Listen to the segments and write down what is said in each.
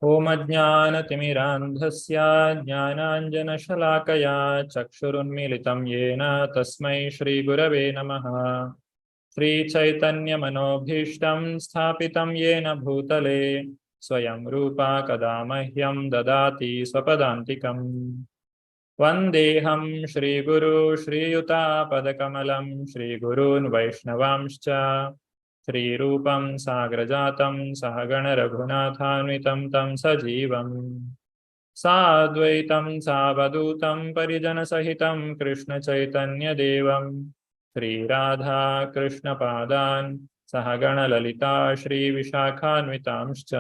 ॐ अज्ञानतिमिरान्धस्य ज्ञानाञ्जनशलाकया चक्षुरुन्मीलितं येन तस्मै श्रीगुरवे नमः। श्रीचैतन्यमनोभीष्टं स्थापितं येन भूतले स्वयं रूपा कदा मह्यं ददाति स्वपदान्तिकम्। वन्देऽहं श्रीगुरु श्रीयुतापदकमलं श्रीगुरून् वैष्णवांश्च श्रीरूपं साग्रजातं सहगण रघुनाथान्वितं तं सजीवम् साद्वैतं सावधूतं परिजनसहितं कृष्णचैतन्यदेवं श्रीराधा कृष्णपादान् सहगण ललिता श्रीविशाखान्वितांश्च।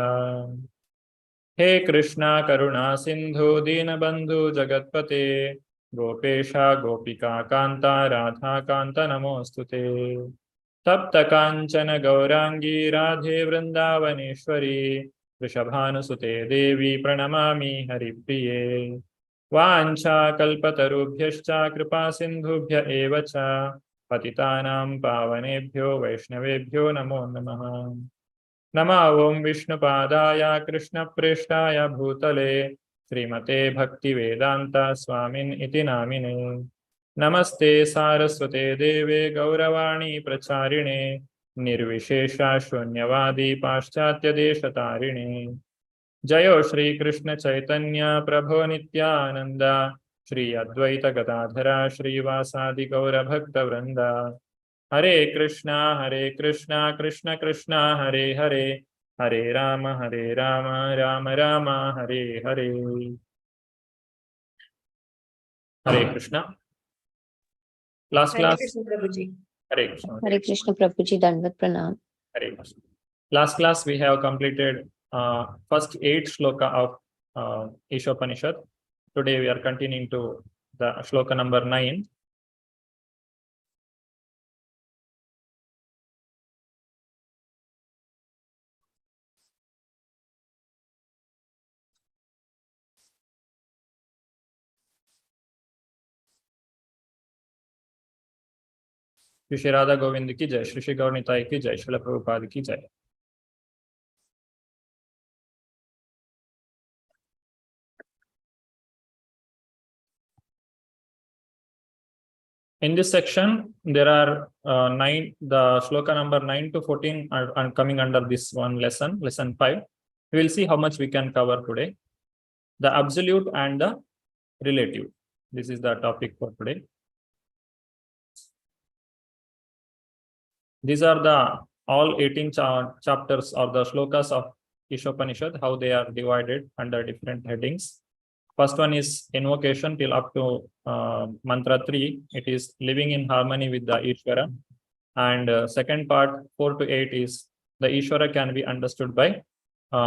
हे कृष्णा करुणा सिंधु दीनबंधु जगत्पते गोपेशा गोपिका कांता राधा कांता नमोस्तुते। तप्त कांचन गौरांगी राधे वृंदावनेश्वरी वृषभानुसुते देवी प्रणमामि हरिप्रिये। वाञ्छाकल्पतरुभ्यश्च कृपा सिन्धुभ्य एव च पतितानां पावनेभ्यो वैष्णवेभ्यो नमो नमः। नमः ओं विष्णुपादाय कृष्णप्रेष्ठाय भूतले श्रीमते भक्तिवेदान्ता स्वामिन् इति नामिने। नमस्ते सारस्वते देवे गौरवाणी प्रचारिणे निर्विशेषा शून्यवादी पाश्चात्यदेशतारिणे। जयो श्री कृष्ण चैतन्य प्रभो नित्यानंद श्री अद्वैत गदाधरा श्रीवासादि गौर भक्त वृंदा। हरे कृष्णा कृष्ण कृष्णा हरे हरे हरे राम राम राम हरे हरे। हरे Krishna. Last Hare class Krishna Prabhu ji. Hare Krishna. Hare Krishna Prabhuji, Dandavat Pranam. Hare Krishna. Last class we have completed first 8 shloka of Ishopanishad. Today we are continuing to the shloka number 9. Shri Radha Govind की जय, श्री गौर निताई की जय, श्रील प्रभुपाद की जय। In this section, there are 9, the shloka number 9 to 14 are coming under this one lesson, lesson 5. We will see how much we can cover today. The absolute and the relative. This is the topic for today. These are the all 18 chapters or the shlokas of Ishopanishad, how they are divided under different headings. First one is invocation till up to mantra 3. It is living in harmony with the Ishvara. And second part 4 to 8 is the Ishvara can be understood by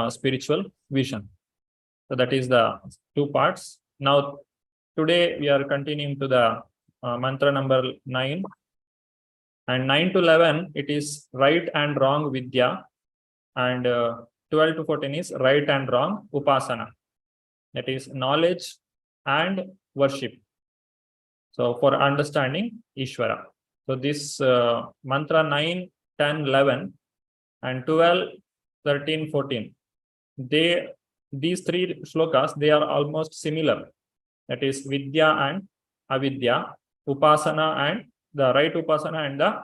spiritual vision. So that is the 2 parts. Now today we are continuing to the mantra number 9. And 9 to 11 it is right and wrong vidya. And 12 to 14 is right and wrong upasana. That is knowledge and worship. So for understanding Ishvara. So this mantra 9, 10, 11 and 12, 13, 14. These 3 shlokas, they are almost similar. That is Vidya and Avidya, Upasana and the right Upasana and the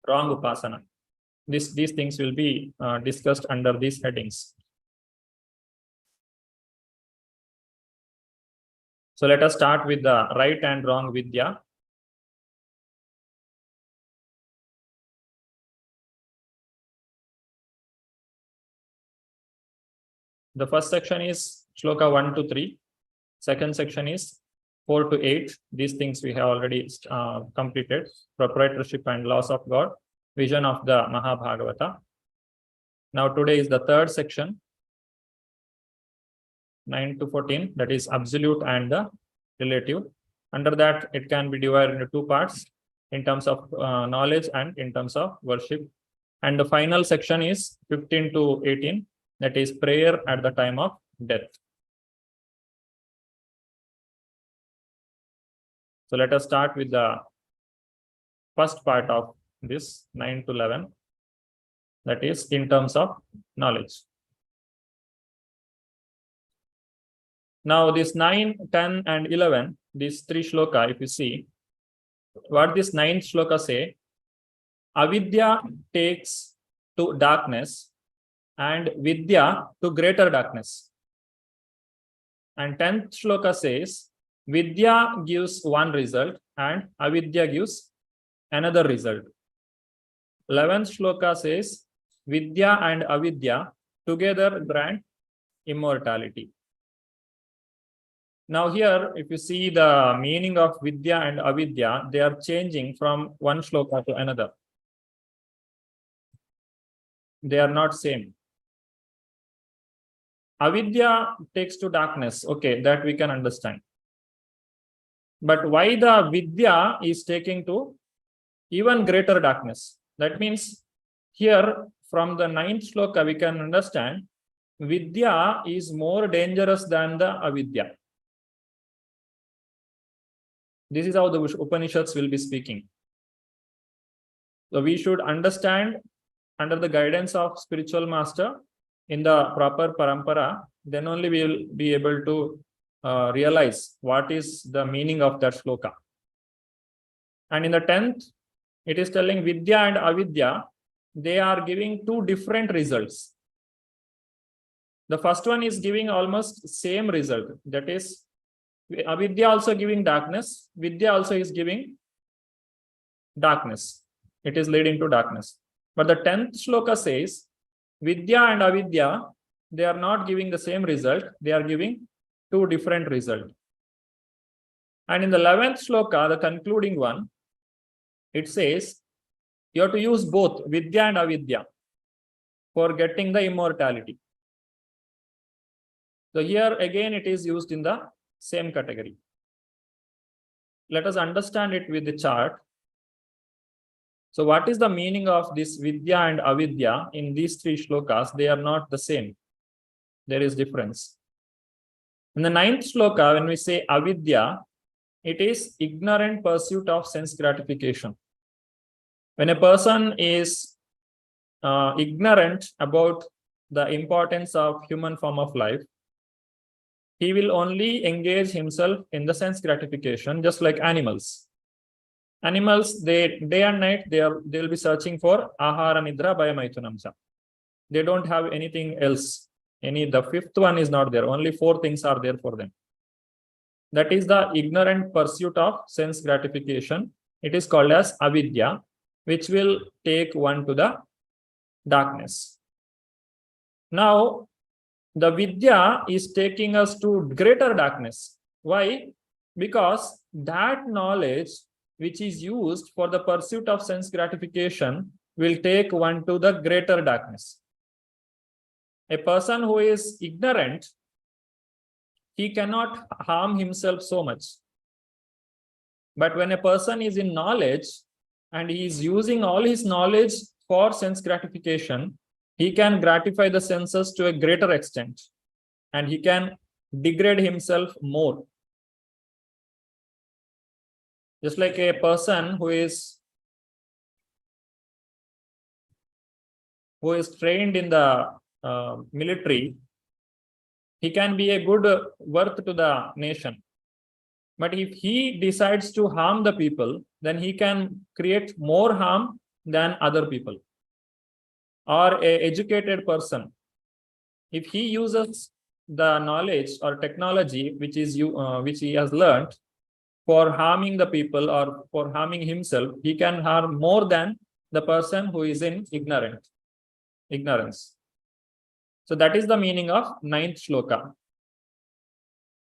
wrong Upasana. These things will be discussed under these headings. So let us start with the right and wrong Vidya. The first section is shloka 1 to 3. Second section is 4 to 8. These things we have already completed. Proprietorship and laws of God. Vision of the Mahabhagavata. Now today is the third section. 9 to 14. That is absolute and the relative. Under that, it can be divided into 2 parts in terms of knowledge and in terms of worship. And the final section is 15 to 18. That is prayer at the time of death. So let us start with the first part of this 9 to 11. That is in terms of knowledge. Now this 9, 10 and 11, these three shloka, if you see, what this 9th shloka say, avidya takes to darkness and vidya to greater darkness. And 10th shloka says, vidya gives one result and avidya gives another result. 11th shloka says, vidya and avidya together grant immortality. Now here, if you see the meaning of vidya and avidya, they are changing from one shloka to another. They are not same. Avidya takes to darkness. Okay, that we can understand. But why the vidya is taking to even greater darkness? That means here from the 9th shloka, we can understand vidya is more dangerous than the avidya. This is how the Upanishads will be speaking. So we should understand under the guidance of spiritual master in the proper parampara, then only we will be able to realize what is the meaning of that shloka. And in the 10th, it is telling vidya and avidya, they are giving two different results. The first one is giving almost same result. That is, avidya also giving darkness, vidya also is giving darkness. It is leading to darkness. But the 10th shloka says, vidya and avidya, they are not giving the same result, they are giving two different results. And in the 11th shloka, the concluding one, it says, you have to use both vidya and avidya for getting the immortality. So here again, it is used in the same category. Let us understand it with the chart. So what is the meaning of this vidya and avidya in these three shlokas? They are not the same. There is difference. In the 9th shloka, when we say avidya, it is ignorant pursuit of sense gratification. When a person is ignorant about the importance of human form of life, he will only engage himself in the sense gratification, just like animals. Animals, they day and night, they'll be searching for ahara nidra bhayamaithunamsa. They don't have anything else. The fifth one is not there. Only 4 things are there for them. That is the ignorant pursuit of sense gratification. It is called as avidya, which will take one to the darkness. Now, the vidya is taking us to greater darkness. Why? Because that knowledge which is used for the pursuit of sense gratification will take one to the greater darkness. A person who is ignorant, he cannot harm himself so much. But when a person is in knowledge and he is using all his knowledge for sense gratification, he can gratify the senses to a greater extent and he can degrade himself more. Just like a person who is trained in the military, he can be a good worth to the nation. But if he decides to harm the people, then he can create more harm than other people. Or an educated person, if he uses the knowledge or technology which he has learned for harming the people or for harming himself, he can harm more than the person who is in ignorance. So that is the meaning of 9th shloka.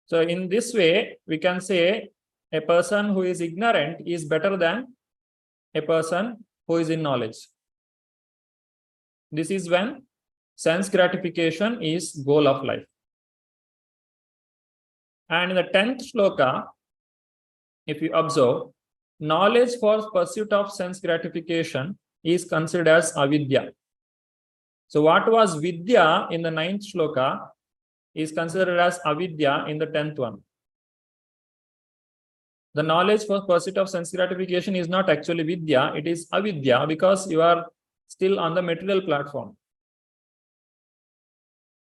So in this way, we can say a person who is ignorant is better than a person who is in knowledge. This is when sense gratification is goal of life. And in the 10th shloka, if you observe, knowledge for pursuit of sense gratification is considered as avidya. So what was vidya in the 9th shloka is considered as avidya in the 10th one. The knowledge for pursuit of sense gratification is not actually vidya, it is avidya, because you are still on the material platform.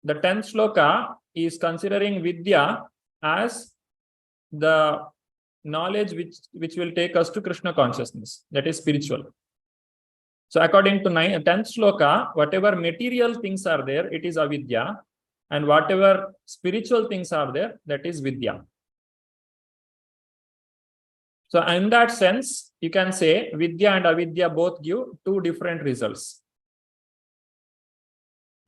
The 10th shloka is considering vidya as the knowledge which will take us to Krishna consciousness, that is spiritual. So according to 10th shloka, whatever material things are there, it is avidya, and whatever spiritual things are there, that is vidya. So in that sense, you can say vidya and avidya both give two different results.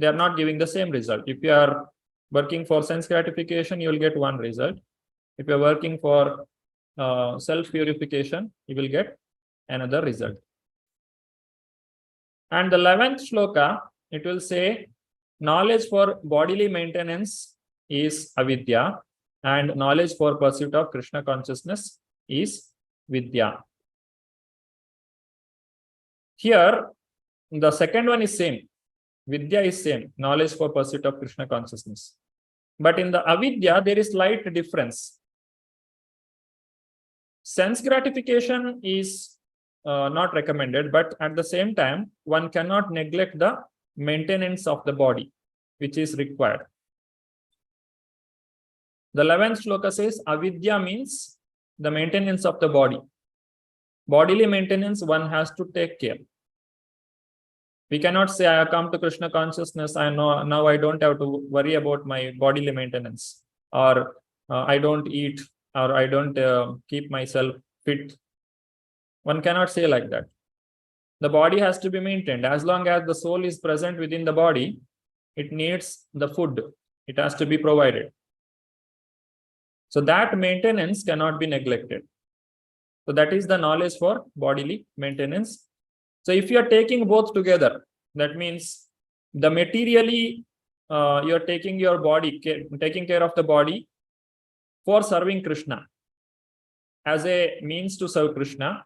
They are not giving the same result. If you are working for sense gratification, you will get one result. If you are working for self-purification, you will get another result. And the 11th shloka, it will say knowledge for bodily maintenance is avidya, and knowledge for pursuit of Krishna consciousness is vidya. Here, the second one is same. Vidya is same, knowledge for pursuit of Krishna consciousness. But in the avidya, there is slight difference. Sense gratification is not recommended, but at the same time, one cannot neglect the maintenance of the body, which is required. The 11th shloka says avidya means the maintenance of the body. Bodily maintenance, one has to take care. We cannot say, I have come to Krishna consciousness, I know now I don't have to worry about my bodily maintenance, or I don't eat, or I don't keep myself fit. One cannot say like that. The body has to be maintained. As long as the soul is present within the body, it needs the food. It has to be provided. So that maintenance cannot be neglected. So that is the knowledge for bodily maintenance. So if you are taking both together, that means the materially you are taking your body, taking care of the body for serving Krishna as a means to serve Krishna,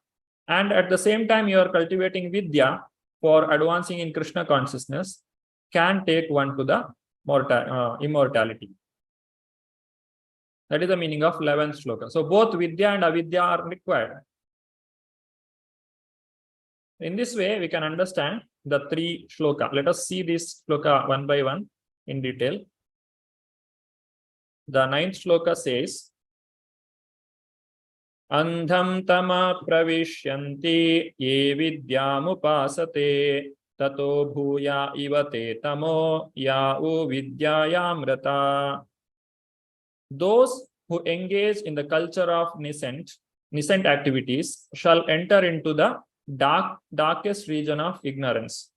and at the same time you are cultivating vidya for advancing in Krishna consciousness, can take one to the immortality. That is the meaning of 11th shloka. So both vidya and avidya are required. In this way, we can understand the 3 shloka. Let us see this shloka one by one in detail. The 9th shloka says, Andham tama pravishyanti ye vidyamupasate tato bhuya ivate tamo yau vidyayamrata. Those who engage in the culture of nascent activities shall enter into the darkest region of ignorance.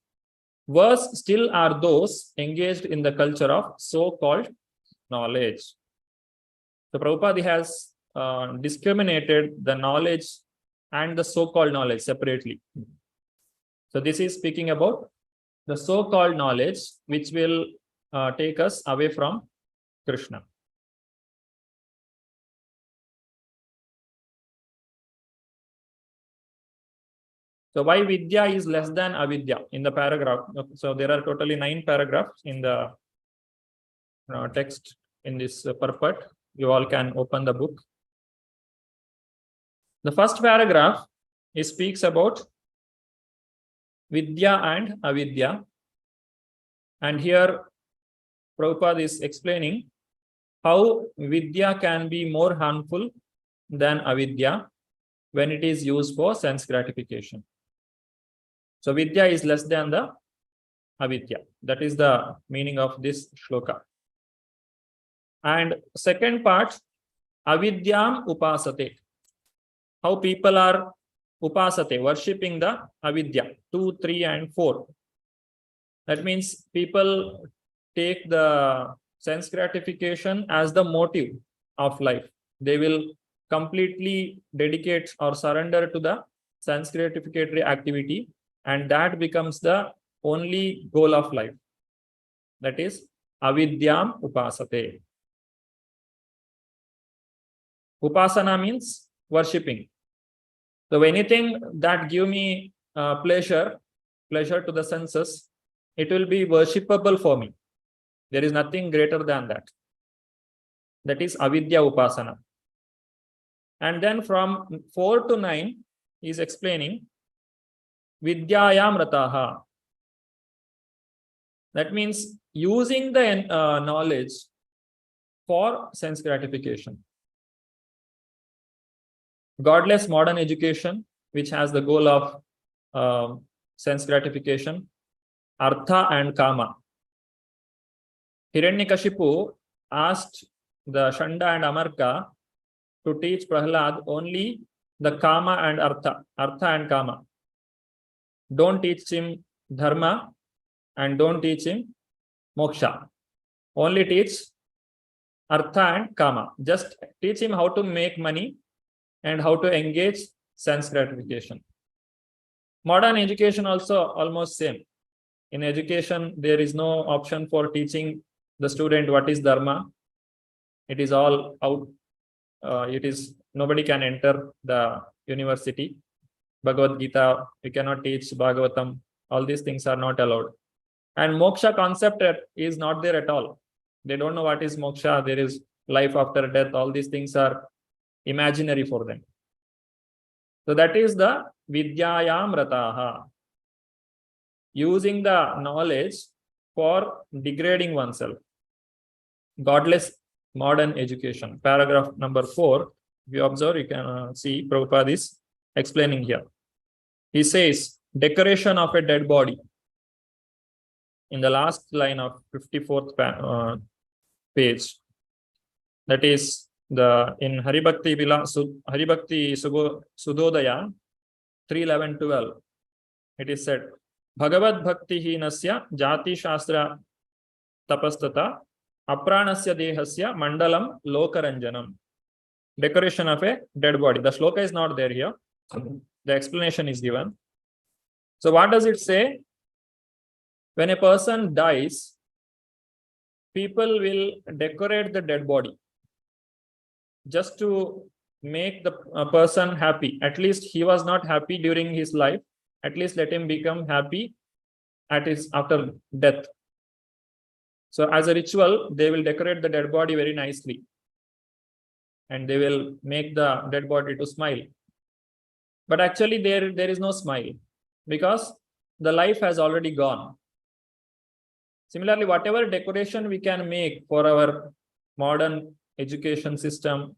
Worse still are those engaged in the culture of so-called knowledge. So Prabhupada has discriminated the knowledge and the so-called knowledge separately. So this is speaking about the so-called knowledge which will take us away from Krishna. So why vidya is less than avidya in the paragraph? So there are totally 9 paragraphs in the text in this purport. You all can open the book. The first paragraph speaks about vidya and avidya. And here Prabhupada is explaining how vidya can be more harmful than avidya when it is used for sense gratification. So vidya is less than the avidya. That is the meaning of this shloka. And second part, avidyam upasate. How people are upasate, worshipping the avidya, 2, 3, and 4. That means people take the sense gratification as the motive of life. They will completely dedicate or surrender to the sense gratificatory activity, and that becomes the only goal of life. That is avidyam upasate. Upasana means worshipping. So anything that give me pleasure to the senses, it will be worshipable for me. There is nothing greater than that. That is avidya upasana. And then from 4 to 9 is explaining vidyayam rataha. That means using the knowledge for sense gratification. Godless modern education, which has the goal of sense gratification, artha and kama. Hiranyakashipu asked the Shanda and Amarka to teach Prahlad only the kama and artha and kama. Don't teach him dharma and don't teach him moksha. Only teach artha and kama. Just teach him how to make money and how to engage sense gratification. Modern education also almost same. In education, there is no option for teaching the student what is dharma. It is all out. Nobody can enter the university. Bhagavad Gita, we cannot teach Bhagavatam. All these things are not allowed. And moksha concept is not there at all. They don't know what is moksha. There is life after death. All these things are imaginary for them. So that is the vidyayam rataha. Using the knowledge for degrading oneself. Godless modern education. Paragraph number 4. If you observe, you can see Prabhupada is explaining here. He says, decoration of a dead body. In the last line of 54th page. That is in Haribhakti Sudodaya 3:11-12. It is said, Bhagavad Bhakti Hinasya Jati Shastra Tapastata Apranasya Dehasya Mandalam Lokaranjanam. Decoration of a dead body. The shloka is not there here. The explanation is given. So what does it say? When a person dies, people will decorate the dead body just to make the person happy. At least he was not happy during his life. At least let him become happy after death. So as a ritual, they will decorate the dead body very nicely. And they will make the dead body to smile. But actually there is no smile because the life has already gone. Similarly, whatever decoration we can make for our modern education system,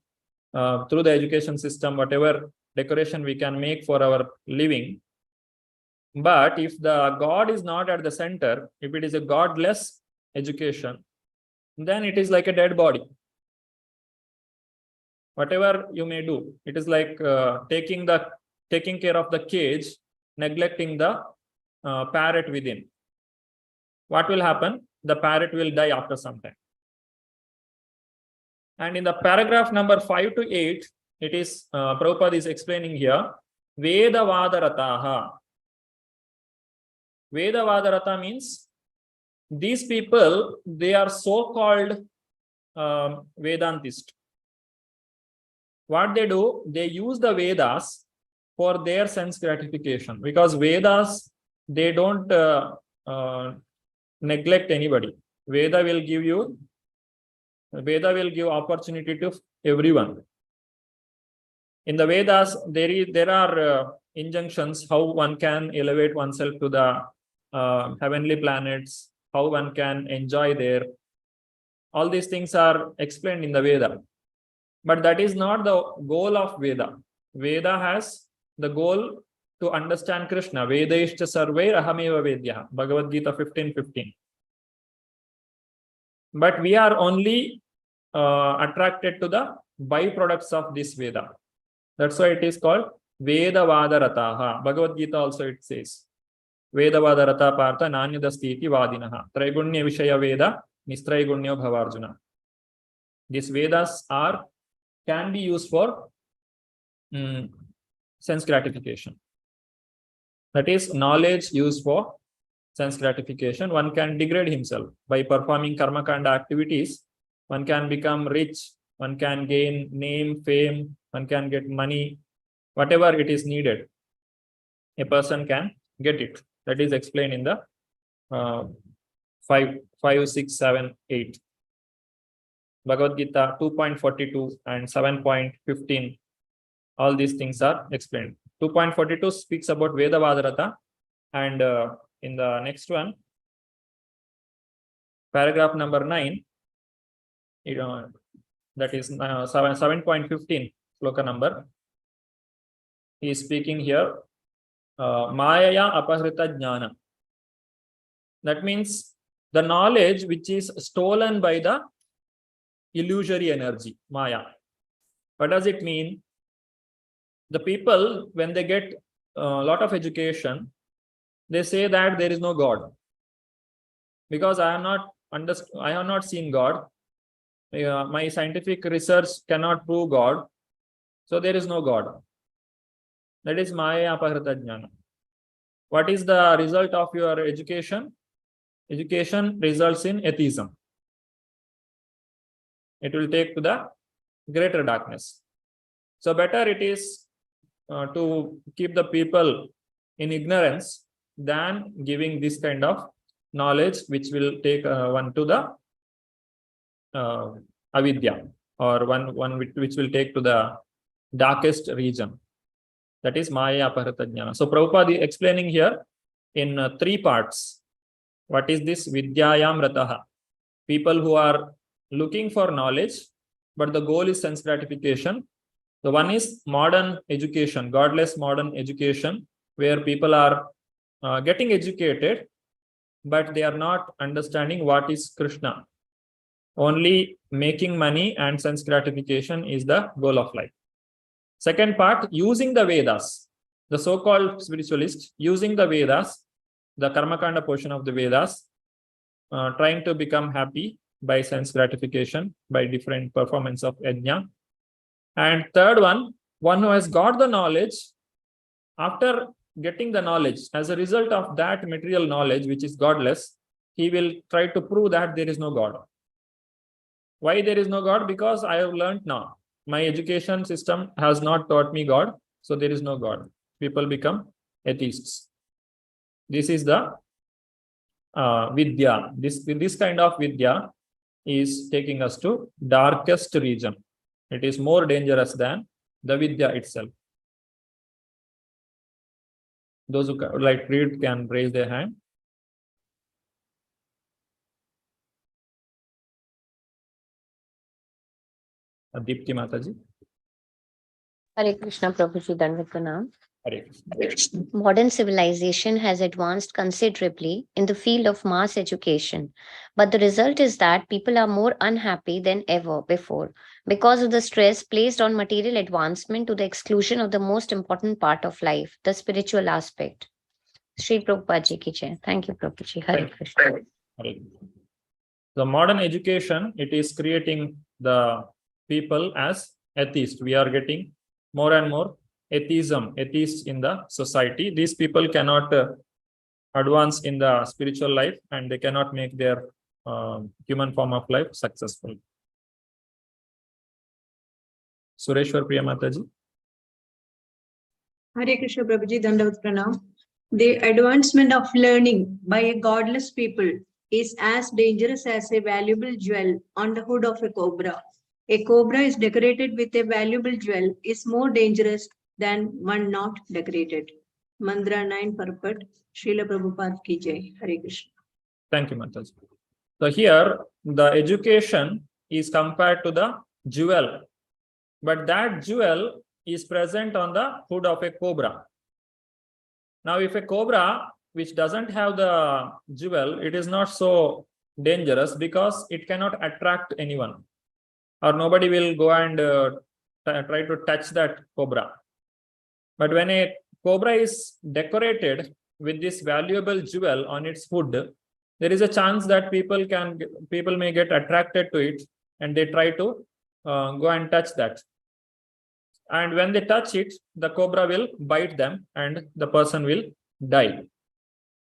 through the education system, whatever decoration we can make for our living. But if the God is not at the center, if it is a godless education, then it is like a dead body. Whatever you may do, it is like taking care of the cage, neglecting the parrot within. What will happen? The parrot will die after some time. And in the paragraph number 5 to 8, it is Prabhupada is explaining here, Veda Vadarataha. Veda Vadarata means these people, they are so-called Vedantist. What they do, they use the Vedas for their sense gratification, because Vedas, they don't neglect anybody. Veda will give opportunity to everyone. In the Vedas, there are injunctions how one can elevate oneself to the heavenly planets, how one can enjoy there. All these things are explained in the Veda. But that is not the goal of Veda. Veda has the goal to understand Krishna. Vedaishcha sarvair ahameva vedya. Bhagavad Gita 15:15. But we are only attracted to the byproducts of this Veda. That's why it is called Veda Vadarataha. Bhagavad Gita also it says, Veda Vadarata Partha Nanyadastiti Vadinaha. Traigunya Vishaya Veda Nistraigunya Bhavarjuna. These Vedas can be used for sense gratification. That is, knowledge used for sense gratification. One can degrade himself by performing karma kanda activities. One can become rich. One can gain name, fame. One can get money. Whatever it is needed, a person can get it. That is explained in the 5, 6, 7, 8. Bhagavad Gita 2.42 and 7.15. All these things are explained. 2.42 speaks about Veda Vadarata, and in the next one, paragraph number 9, that is 7.15 sloka number. He is speaking here, Mayaya apahrita jnana. That means the knowledge which is stolen by the illusory energy, Maya. What does it mean? The people, when they get a lot of education, they say that there is no God. Because I have not seen God. My scientific research cannot prove God. So there is no God. That is Maya apahrita jnana. What is the result of your education? Education results in atheism. It will take to the greater darkness. So better it is to keep the people in ignorance than giving this kind of knowledge, which will take one to the avidya, or one which will take to the darkest region. That is Maya apahrita jnana. So Prabhupada is explaining here in 3 parts. What is this? Vidyayam rataha. People who are looking for knowledge, but the goal is sense gratification. The one is modern education, godless modern education, where people are getting educated, but they are not understanding what is Krishna. Only making money and sense gratification is the goal of life. Second part, using the Vedas. The so-called spiritualists using the Vedas, the Karmakanda portion of the Vedas, trying to become happy by sense gratification, by different performance of yajna. And third one who has got the knowledge, after getting the knowledge, as a result of that material knowledge, which is godless, he will try to prove that there is no God. Why there is no God? Because I have learned now. My education system has not taught me God, so there is no God. People become atheists. This is the vidya. This kind of vidya is taking us to darkest region. It is more dangerous than the vidya itself. Those who would like to read can raise their hand. Deepti Mataji. Hare Krishna Prabhuji, Dandavat Pranam. Hare Krishna. Modern civilization has advanced considerably in the field of mass education, but the result is that people are more unhappy than ever before because of the stress placed on material advancement to the exclusion of the most important part of life, the spiritual aspect. Sri Prabhupada Ji ki jai. Thank you, Prabhuji. Hare Krishna. Hare Krishna. The modern education, it is creating the people as atheists. We are getting more and more atheists in the society. These people cannot advance in the spiritual life, and they cannot make their human form of life successful. Sureshwar Priya Mataji. Hare Krishna Prabhuji, Dandavat Pranam. The advancement of learning by a godless people is as dangerous as a valuable jewel on the hood of a cobra. A cobra is decorated with a valuable jewel is more dangerous than one not decorated. Mandra 9 Purport, Srila Prabhupada ki jai. Hare Krishna. Thank you, Mataji. So here, the education is compared to the jewel, but that jewel is present on the hood of a cobra. Now, if a cobra which doesn't have the jewel, it is not so dangerous because it cannot attract anyone, or nobody will go and try to touch that cobra. But when a cobra is decorated with this valuable jewel on its hood, there is a chance that people may get attracted to it, and they try to go and touch that. And when they touch it, the cobra will bite them and the person will die.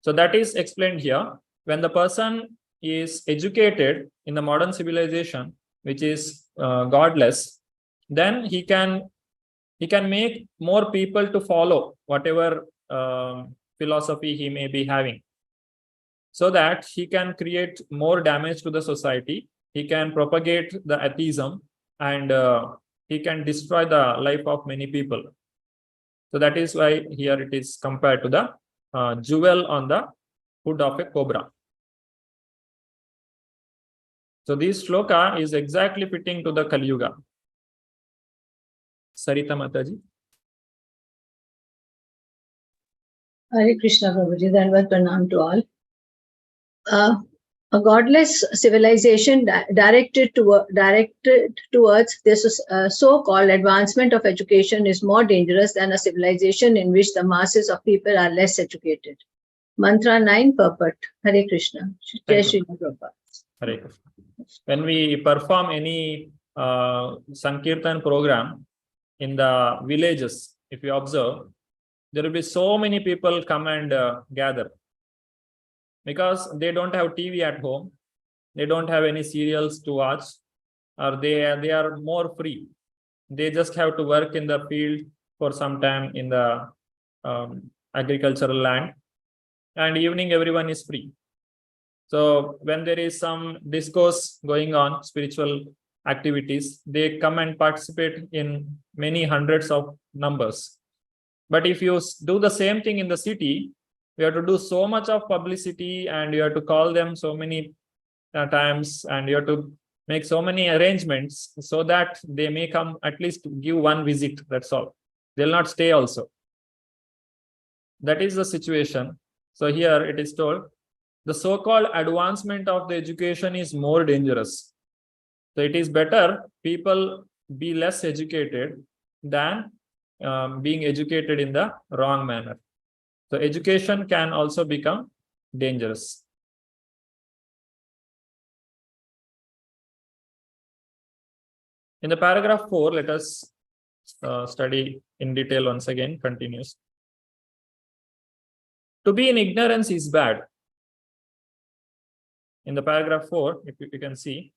So that is explained here. When the person is educated in the modern civilization, which is godless, then he can make more people to follow whatever philosophy he may be having, so that he can create more damage to the society. He can propagate the atheism, and he can destroy the life of many people. So that is why here it is compared to the jewel on the hood of a cobra. So this shloka is exactly fitting to the Kali Yuga. Sarita Mataji. Hare Krishna Prabhuji, Dandavat Pranam to all. A godless civilization directed towards this so-called advancement of education is more dangerous than a civilization in which the masses of people are less educated. Mantra 9, purport. Hare Krishna. Jai Shri Prabhupada. Hare Krishna. When we perform any Sankirtan program in the villages, if you observe, there will be so many people come and gather, because they don't have TV at home, they don't have any serials to watch, or they are more free. They just have to work in the field for some time in the agricultural land, and evening everyone is free. So when there is some discourse going on, spiritual activities, they come and participate in many hundreds of numbers. But if you do the same thing in the city, you have to do so much of publicity, and you have to call them so many times, and you have to make so many arrangements so that they may come at least give one visit. That's all. They'll not stay also. That is the situation. So here it is told, the so-called advancement of the education is more dangerous. So it is better people be less educated than being educated in the wrong manner. So education can also become dangerous. In the paragraph 4, let us study in detail once again, continues. To be in ignorance is bad. In the paragraph 4, if you can see,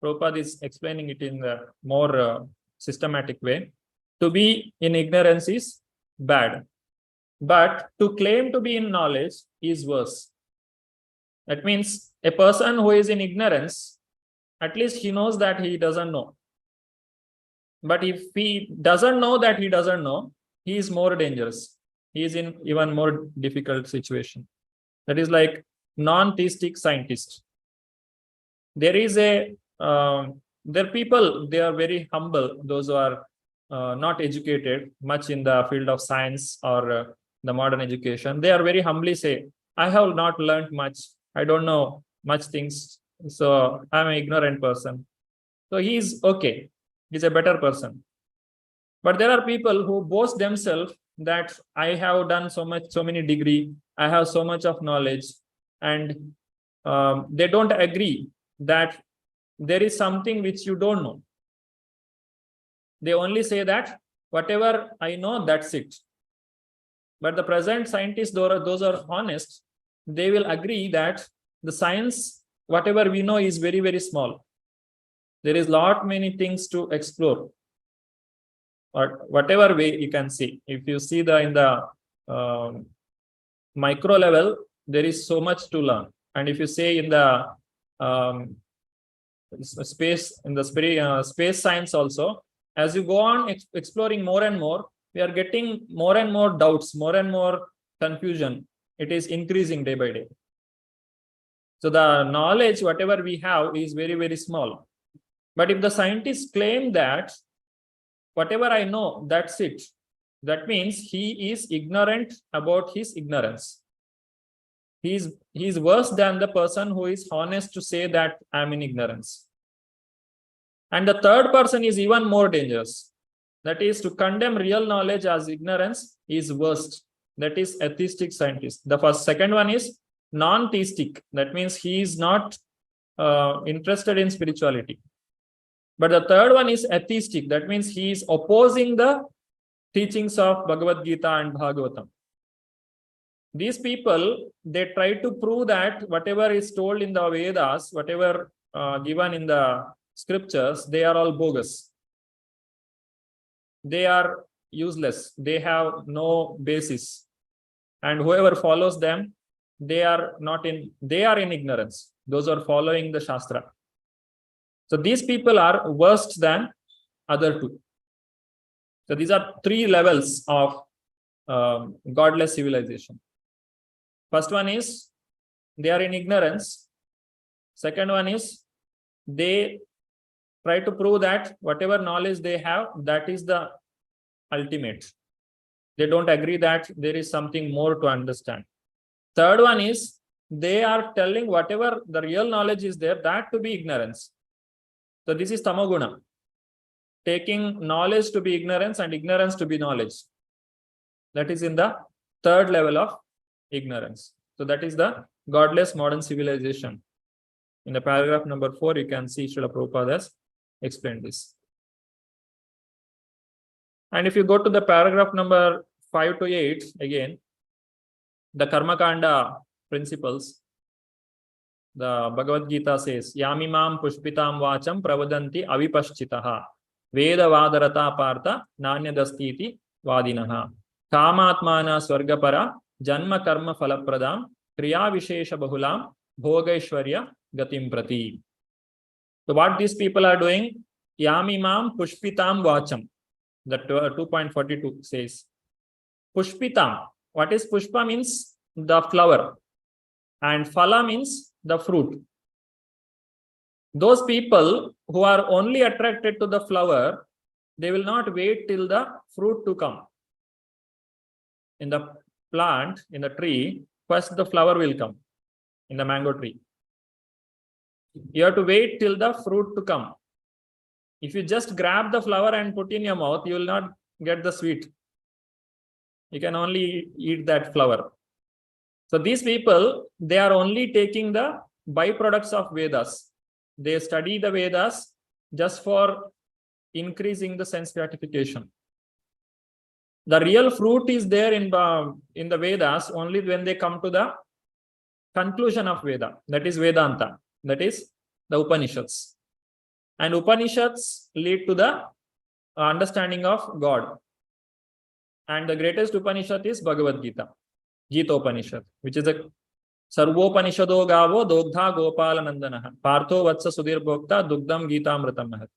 Prabhupada is explaining it in a more systematic way. To be in ignorance is bad, but to claim to be in knowledge is worse. That means a person who is in ignorance, at least he knows that he doesn't know. But if he doesn't know that he doesn't know, he is more dangerous. He is in even more difficult situation. That is like non-theistic scientist. There is there are people, they are very humble, those who are not educated much in the field of science or the modern education. They are very humbly say, I have not learned much, I don't know much things, so I'm an ignorant person. So he is okay, he's a better person. But there are people who boast themselves that I have done so many degree, I have so much of knowledge, and they don't agree that there is something which you don't know. They only say that whatever I know, that's it. But the present scientists, those are honest, they will agree that the science, whatever we know, is very, very small. There is many things to explore. Or whatever way you can see. If you see in the micro level, there is so much to learn. And if you say in the space science also, as you go on exploring more and more, we are getting more and more doubts, more and more confusion. It is increasing day by day. So the knowledge, whatever we have, is very, very small. But if the scientists claim that whatever I know, that's it, that means he is ignorant about his ignorance. He is worse than the person who is honest to say that I'm in ignorance. And the third person is even more dangerous. That is, to condemn real knowledge as ignorance is worst. That is atheistic scientist. The second one is non-theistic. That means he is not interested in spirituality. But the third one is atheistic. That means he is opposing the teachings of Bhagavad Gita and Bhagavatam. These people, they try to prove that whatever is told in the Vedas, whatever given in the scriptures, they are all bogus. They are useless. They have no basis. And whoever follows them, they are in ignorance. Those are following the Shastra. So these people are worse than other two. So these are three levels of godless civilization. First one is they are in ignorance. Second one is they try to prove that whatever knowledge they have, that is the ultimate. They don't agree that there is something more to understand. Third one is they are telling whatever the real knowledge is there, that to be ignorance. So this is tamoguna, taking knowledge to be ignorance and ignorance to be knowledge. That is in the third level of ignorance. So that is the godless modern civilization. In the paragraph number 4, you can see Srila Prabhupada has explained this. And if you go to the paragraph number 5 to 8, again, the Karma Kanda principles, the Bhagavad Gita says, Yamimam pushpitam vacham pravadanti avipaschitaha veda vadarata partha nanyadastiti vadinaha kamatmana swargapara janma karma falapradam kriya vishesha bahulam bhogaishwarya gatim prati. So what these people are doing, Yamimam pushpitam vacham, that 2.42 says, pushpitam. What is pushpa? Means the flower, and phala means the fruit. Those people who are only attracted to the flower, they will not wait till the fruit to come. In the plant, in the tree, first the flower will come in the mango tree. You have to wait till the fruit to come. If you just grab the flower and put in your mouth, you will not get the sweet. You can only eat that flower. So these people, they are only taking the byproducts of Vedas. They study the Vedas just for increasing the sense gratification. The real fruit is there in the Vedas only when they come to the conclusion of Veda. That is Vedanta. That is the Upanishads. And Upanishads lead to the understanding of God. And the greatest Upanishad is Bhagavad Gita, Gita Upanishad, which is a Sarvopanishado Gavo Dogdha Gopala Nandanaha Partho Vatsa Sudhir Bhokta Dugdam Gita Amritam Mahat.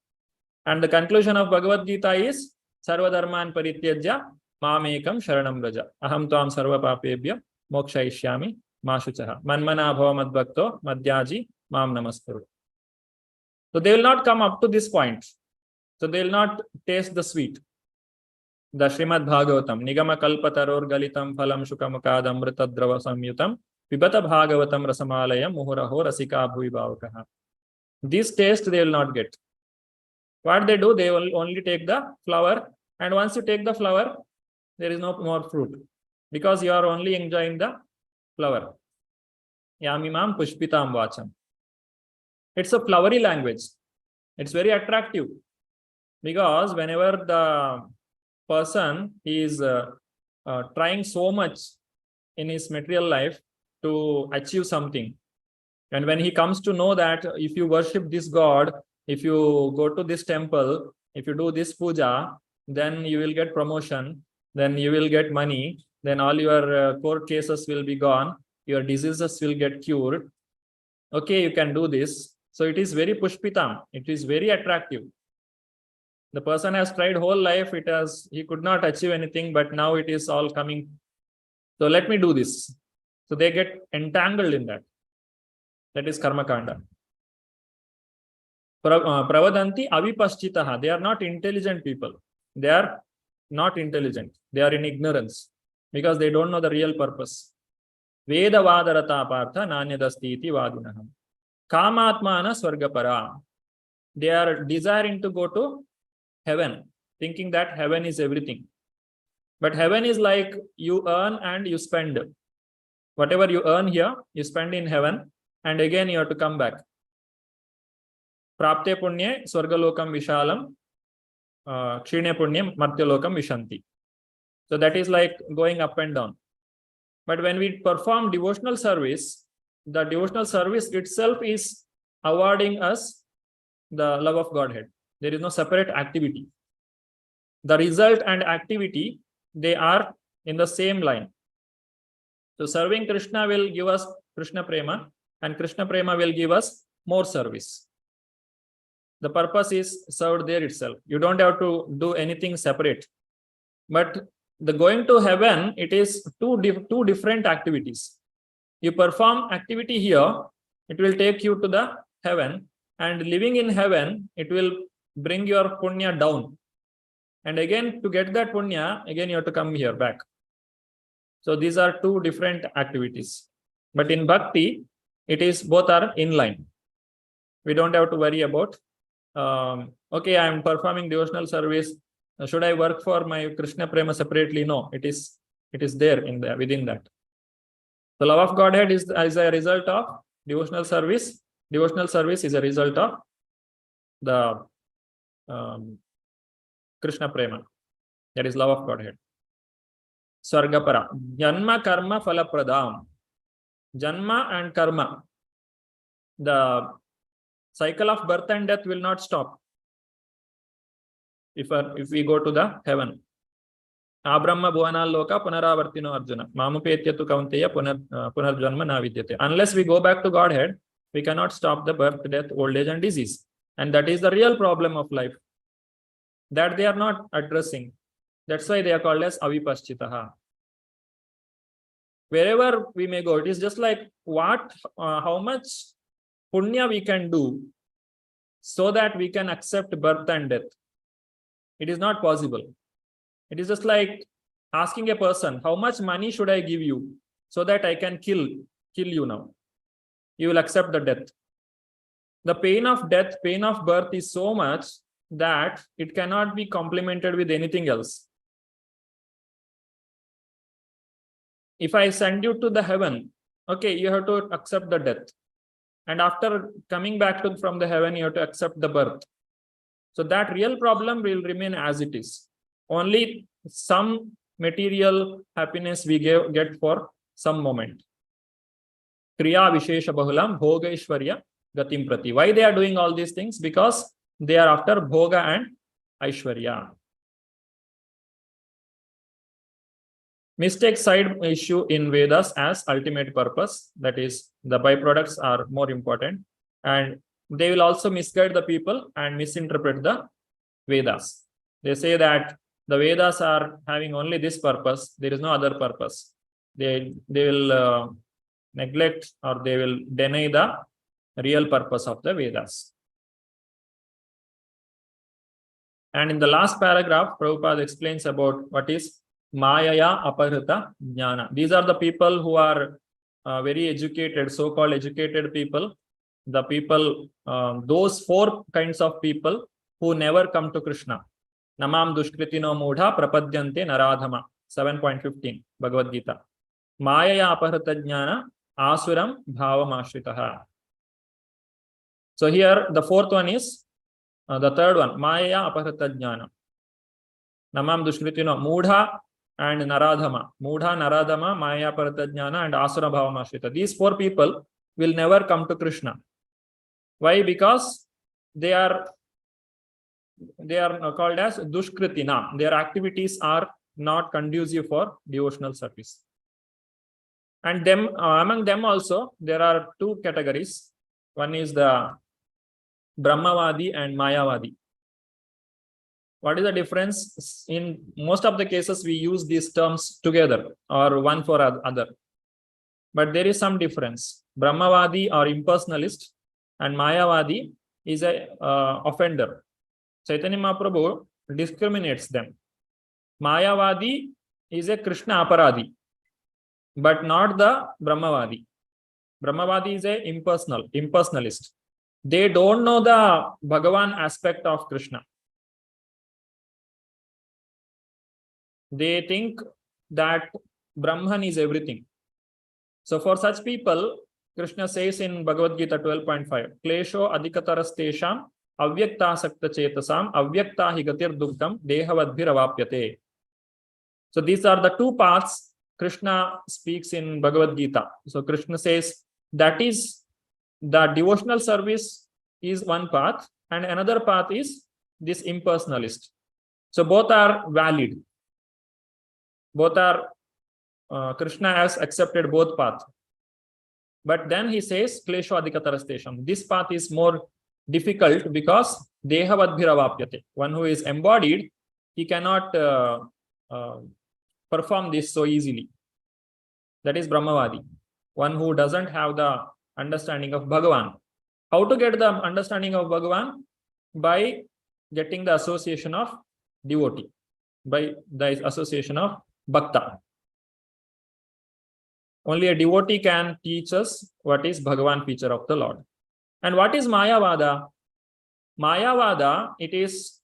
And the conclusion of Bhagavad Gita is Sarvadharman Parityajya Mamekam Sharanam Raja Aham Tvam Sarva Papebhya Moksha Ishyami Mashuchaha Manmana Bhava Madbhakto Madhyaji Mam Namaskuru. So they will not come up to this point. So they will not taste the sweet. The Srimad Bhagavatam, Nigama Kalpataror Galitam Phalam Shukamukad Amritadrava Samyutam, Pibata Bhagavatam Rasamalayam Muhuraho Rasika Bhuvibhavakaha. This taste they will not get. What they do, they will only take the flower, and once you take the flower, there is no more fruit, because you are only enjoying the flower. Yamimam Pushpitam Vacham. It's a flowery language. It's very attractive, because whenever the person is trying so much in his material life to achieve something, and when he comes to know that if you worship this god, if you go to this temple, if you do this puja, then you will get promotion, then you will get money, then all your court cases will be gone, your diseases will get cured. Okay, you can do this. So it is very pushpitam. It is very attractive. The person has tried whole life, he could not achieve anything, but now it is all coming. So let me do this. So they get entangled in that. That is karma kanda. Pravadanti avipaschitaha. They are not intelligent people. They are not intelligent. They are in ignorance because they don't know the real purpose. Veda vadarata partha nanyadasti iti vadinaham. Kamatmana swargapara. They are desiring to go to heaven, thinking that heaven is everything. But heaven is like you earn and you spend. Whatever you earn here, you spend in heaven, and again you have to come back. Prapte punye swargalokam vishalam, kshine punye martyalokam vishanti. So that is like going up and down. But when we perform devotional service, the devotional service itself is awarding us the love of Godhead. There is no separate activity. The result and activity, they are in the same line. So serving Krishna will give us Krishna Prema, and Krishna Prema will give us more service. The purpose is served there itself. You don't have to do anything separate. But the going to heaven, it is two different activities. You perform activity here, it will take you to the heaven, And living in heaven, it will bring your punya down. And again, to get that punya, again you have to come here back. So these are two different activities. But in bhakti, it is both are in line. We don't have to worry about, okay, I am performing devotional service. Should I work for my Krishna Prema separately? No, it is there in there within that. The love of Godhead is a result of devotional service. Devotional service is a result of the Krishna Prema. That is love of Godhead. Sargapara. Janma karma phala pradam. Janma and karma. The cycle of birth and death will not stop if we go to the heaven. Abrahma bhuvana loka punaravartino arjuna. Mamupetyatu kaunteya punarjanma na vidyate. Unless we go back to Godhead, we cannot stop the birth, death, old age and disease. And that is the real problem of life that they are not addressing. That's why they are called as avipaschitaha. Wherever we may go, it is just like how much punya we can do so that we can accept birth and death. It is not possible. It is just like asking a person, how much money should I give you so that I can kill you now? You will accept the death. The pain of death, pain of birth is so much that it cannot be complemented with anything else. If I send you to the heaven, okay, you have to accept the death. And after coming back from the heaven, you have to accept the birth. So that real problem will remain as it is. Only some material happiness we get for some moment. Kriya Vishesha Bahulam Bhoga Ishwarya Gatim Prati. Why they are doing all these things? Because they are after Bhoga and Aishwarya. Mistake side issue in Vedas as ultimate purpose. That is, the byproducts are more important. And they will also misguide the people and misinterpret the Vedas. They say that the Vedas are having only this purpose. There is no other purpose. They will neglect or they will deny the real purpose of the Vedas. And in the last paragraph, Prabhupada explains about what is Mayaya Aparita Jnana. These are the people who are very educated, so-called educated people. The people, those four kinds of people who never come to Krishna. Namam dushkritino mudha prapadyante naradhama. 7.15 Bhagavad Gita. Mayaya Aparita Jnana Asuram Bhavamashritaha. So here the fourth one is the third one, Maya Aparita Jnana. Namam dushkritino mudha and naradhama. Mudha, naradhama, Maya Aparita Jnana and Asura Bhavamashrita. These four people will never come to Krishna. Why? Because they are called as dushkritina. Their activities are not conducive for devotional service. And among them also, there are two categories. One is the Brahmavadi and Mayavadi. What is the difference? In most of the cases, we use these terms together or one for other. But there is some difference. Brahmavadi or impersonalist and Mayavadi is a offender. Chaitanya Mahaprabhu discriminates them. Mayavadi is a Krishna aparadi, but not the Brahmavadi. Brahmavadi is a impersonalist. They don't know the Bhagavan aspect of Krishna. They think that Brahman is everything. So for such people, Krishna says in Bhagavad Gita 12.5, Klesho adhikatarastesham avyakta sakta chetasam avyakta hi gatir dukkam dehavadbhiravapyate. So these are the two paths Krishna speaks in Bhagavad Gita. So Krishna says that is the devotional service is one path and another path is this impersonalist. So both are valid. Both are, Krishna has accepted both paths. But then he says, Klesho adhikatarastesham. This path is more difficult because dehavadbhiravapyate. One who is embodied, he cannot perform this so easily. That is Brahmavadi. One who doesn't have the understanding of Bhagavan. How to get the understanding of Bhagavan? By getting the association of devotee, by the association of bhakta. Only a devotee can teach us what is Bhagavan feature of the Lord. And what is Mayavada? Mayavada, it is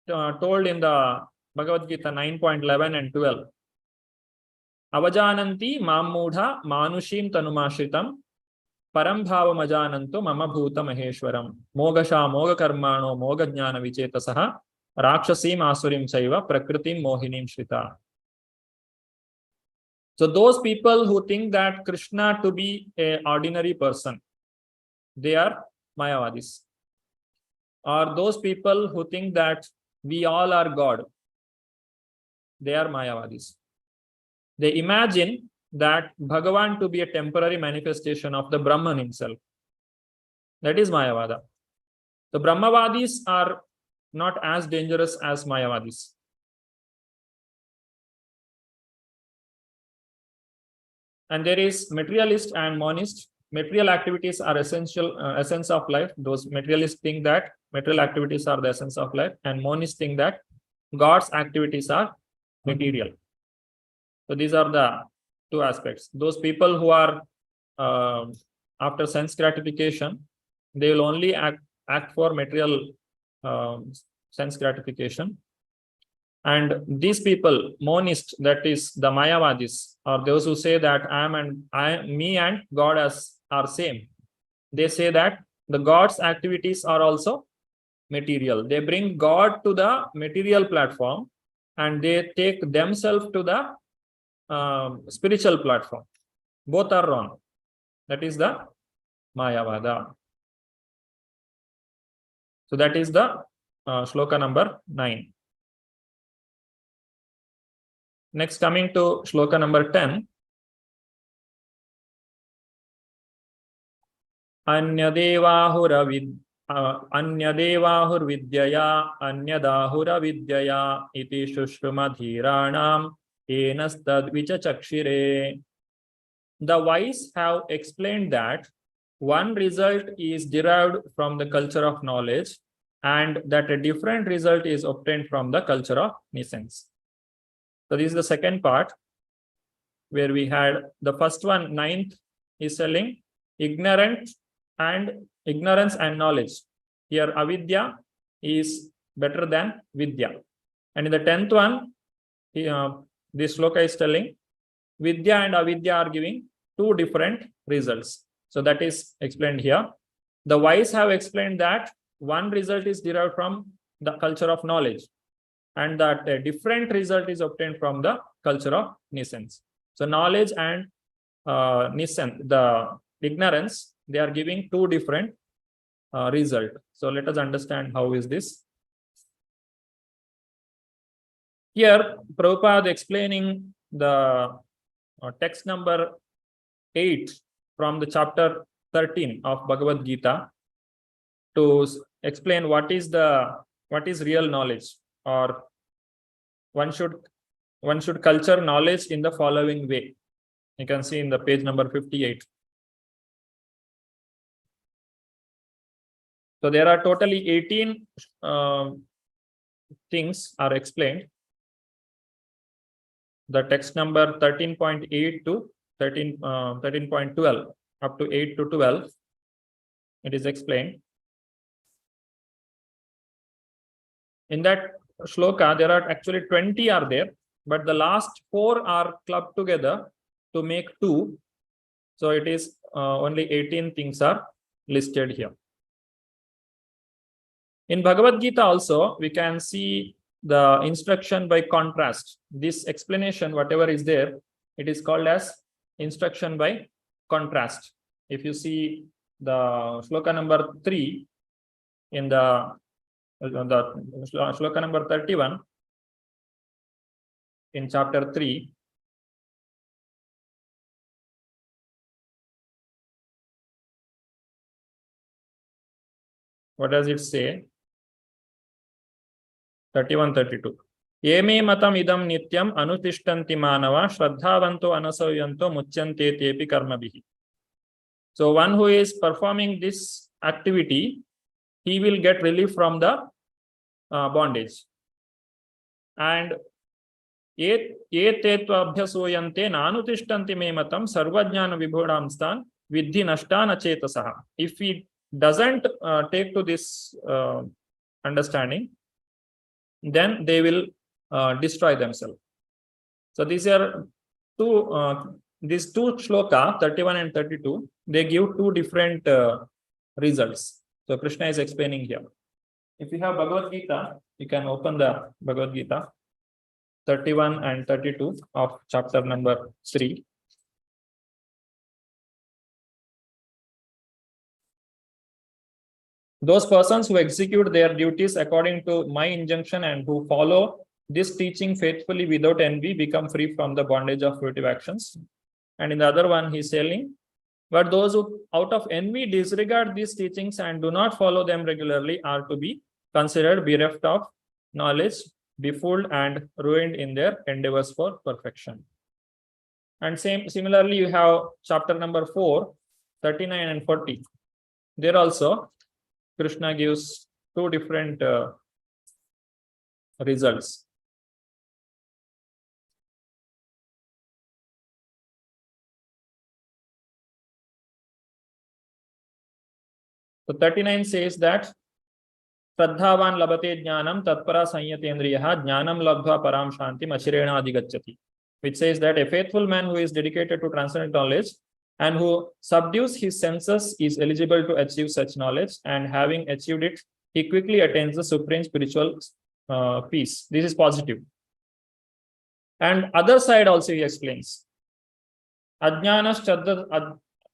told in the Bhagavad Gita 9.11 and 12. Avajananti mammudha manushim tanumashritam param bhavamajananto mama bhuta maheshwaram mogasha moga karmano moga jnana vichetasaha rakshasim asurim chaiva prakritim mohinim shrita. So those people who think that Krishna to be an ordinary person, they are Mayavadis. Or those people who think that we all are God, they are Mayavadis. They imagine that Bhagavan to be a temporary manifestation of the Brahman himself. That is Mayavada. The Brahmavadis are not as dangerous as Mayavadis. And there is materialist and monist. Material activities are essential, essence of life. Those materialists think that material activities are the essence of life, and monists think that God's activities are material. So these are the two aspects. Those people who are after sense gratification, they will only act for material sense gratification. And these people, monists, that is the Mayavadis, or those who say that me and God are same. They say that the God's activities are also material. They bring God to the material platform and they take themselves to the spiritual platform. Both are wrong. That is the Mayavada. So that is the shloka number 9. Next, coming to shloka number 10. Anyadevahur vidyaya anyadahura vidyaya iti shushrumadhiranam enastad vichachakshire. The wise have explained that one result is derived from the culture of knowledge and that a different result is obtained from the culture of nescience. So this is the second part, where we had the first one, 9th, is telling ignorance and knowledge. Here avidya is better than vidya. And in the 10th one, this shloka is telling vidya and avidya are giving two different results. So that is explained here. The wise have explained that one result is derived from the culture of knowledge, and that a different result is obtained from the culture of nescience. So knowledge and nescience, the ignorance, they are giving two different results. So let us understand how is this. Here, Prabhupada explaining the text number 8 from the chapter 13 of Bhagavad Gita to explain what is real knowledge, or one should culture knowledge in the following way. You can see in the page number 58. So there are totally 18 things are explained. The text number 13.8 to 13.12 up to 8 to 12, it is explained. In that shloka, there are actually 20 are there, but the last 4 are clubbed together to make 2. So it is only 18 things are listed here. In Bhagavad Gita also, we can see the instruction by contrast. This explanation, whatever is there, it is called as instruction by contrast. If you see the shloka number 3 in the shloka number 31 in chapter 3, what does it say? 31-32. Yeme matam idam nityam anutishtanti manava shraddhavanto anasayanto muchyante tepi karmabhihi. So one who is performing this activity, he will get relief from the bondage. And etettvabhyasuyante nanutishtanti me matam sarvajnana vibhodamstan vidhi nashtana chetasaha. If he doesn't take to this understanding, then they will destroy themselves. So these are these two shloka, 31 and 32, they give two different results. So Krishna is explaining here. If you have Bhagavad Gita, you can open the Bhagavad Gita, 31 and 32 of chapter number 3. Those persons who execute their duties according to my injunction and who follow this teaching faithfully without envy become free from the bondage of fruitive actions. And in the other one, he's saying, but those who out of envy disregard these teachings and do not follow them regularly are to be considered bereft of knowledge, befooled and ruined in their endeavors for perfection. And similarly, you have chapter number 4, 39 and 40. There also, Krishna gives two different results. So 39 says that Shraddhavan labate jnanam tatpara sanyatendriyaha jnanam labdha param shantim achirena adhigacchati, which says that a faithful man who is dedicated to transcendental knowledge and who subdues his senses is eligible to achieve such knowledge, and having achieved it, he quickly attains the supreme spiritual peace. This is positive. And other side also he explains. Ajnana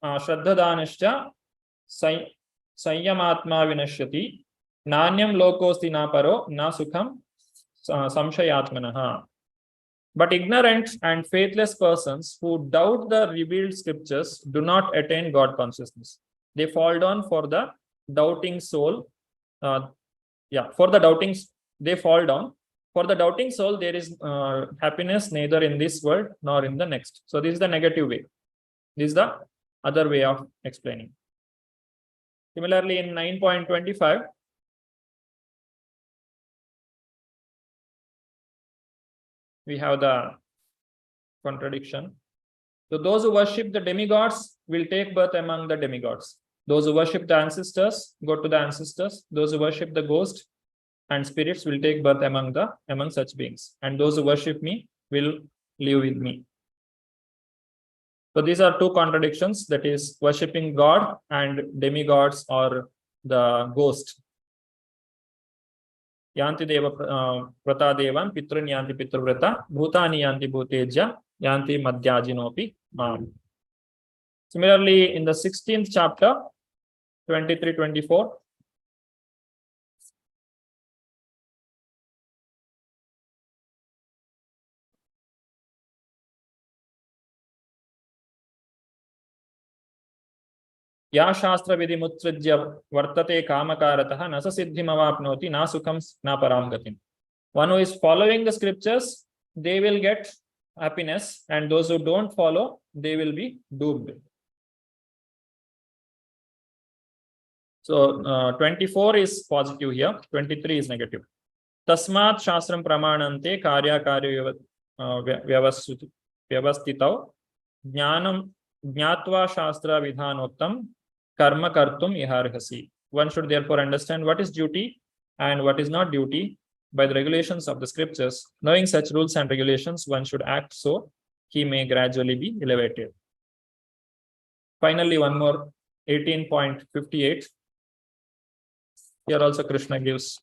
shraddhadanascha Sanyamatma vinashyati nanyam lokosti na paro na sukham samshayatmanaha. But ignorant and faithless persons who doubt the revealed scriptures do not attain God consciousness. They fall down for the doubting soul. For the doubting, they fall down. For the doubting soul, there is happiness neither in this world nor in the next. So this is the negative way. This is the other way of explaining. Similarly, in 9.25, we have the contradiction. So those who worship the demigods will take birth among the demigods. Those who worship the ancestors go to the ancestors. Those who worship the ghost and spirits will take birth among such beings. And those who worship me will live with me. So these are two contradictions, that is worshipping God and demigods or the ghost. Yanti deva prata devan pitrun yanti pitruvrata bhutani yanti bhuteja yanti madhyajinopi mam. Similarly, in the 16th chapter, 23-24, या शास्त्र विधि मुत्सृज्य वर्तते कामकारतः न स सिद्धिमवाप्नोति न सुखं न परां गतिम्. One who is following the scriptures, they will get happiness, and those who don't follow, they will be doomed. So 24 is positive here, 23 is negative. Tasmat shastram pramanante karya karya vyavastitau jnanam jnatva shastra vidhanottam karma kartum iharhasi. One should therefore understand what is duty and what is not duty by the regulations of the scriptures. Knowing such rules and regulations, one should act so he may gradually be elevated. Finally, one more, 18.58. Here also Krishna gives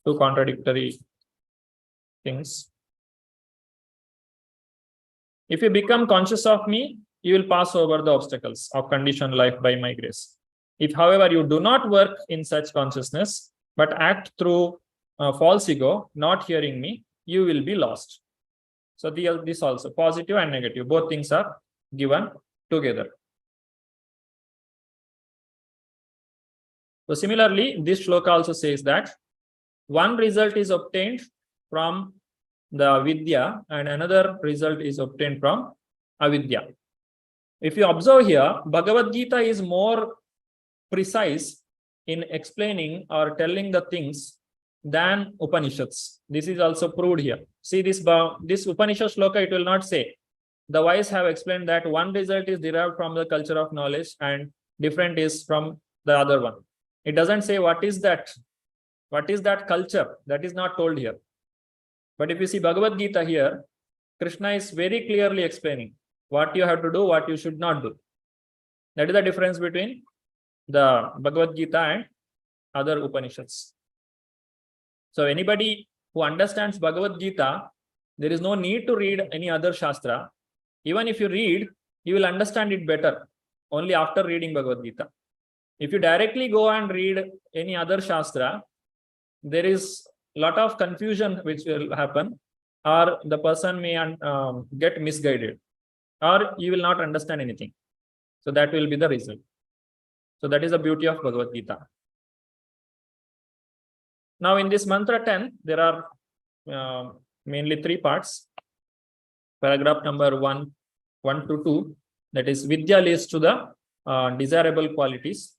two contradictory things. If you become conscious of me, you will pass over the obstacles of conditioned life by my grace. If, however, you do not work in such consciousness, but act through false ego, not hearing me, you will be lost. So this also, positive and negative, both things are given together. So similarly, this shloka also says that one result is obtained from the vidya and another result is obtained from avidya. If you observe here, Bhagavad Gita is more precise in explaining or telling the things than Upanishads. This is also proved here. See this Upanishad shloka, it will not say. The wise have explained that one result is derived from the culture of knowledge and different is from the other one. It doesn't say what is that culture. That is not told here. But if you see Bhagavad Gita here, Krishna is very clearly explaining what you have to do, what you should not do. That is the difference between the Bhagavad Gita and other Upanishads. So anybody who understands Bhagavad Gita, there is no need to read any other Shastra. Even if you read, you will understand it better only after reading Bhagavad Gita. If you directly go and read any other Shastra, there is a lot of confusion which will happen, or the person may get misguided, or you will not understand anything. So that will be the result. So that is the beauty of Bhagavad Gita. Now in this mantra 10, there are mainly 3 parts. Paragraph number 1 to 2, that is Vidya leads to the desirable qualities.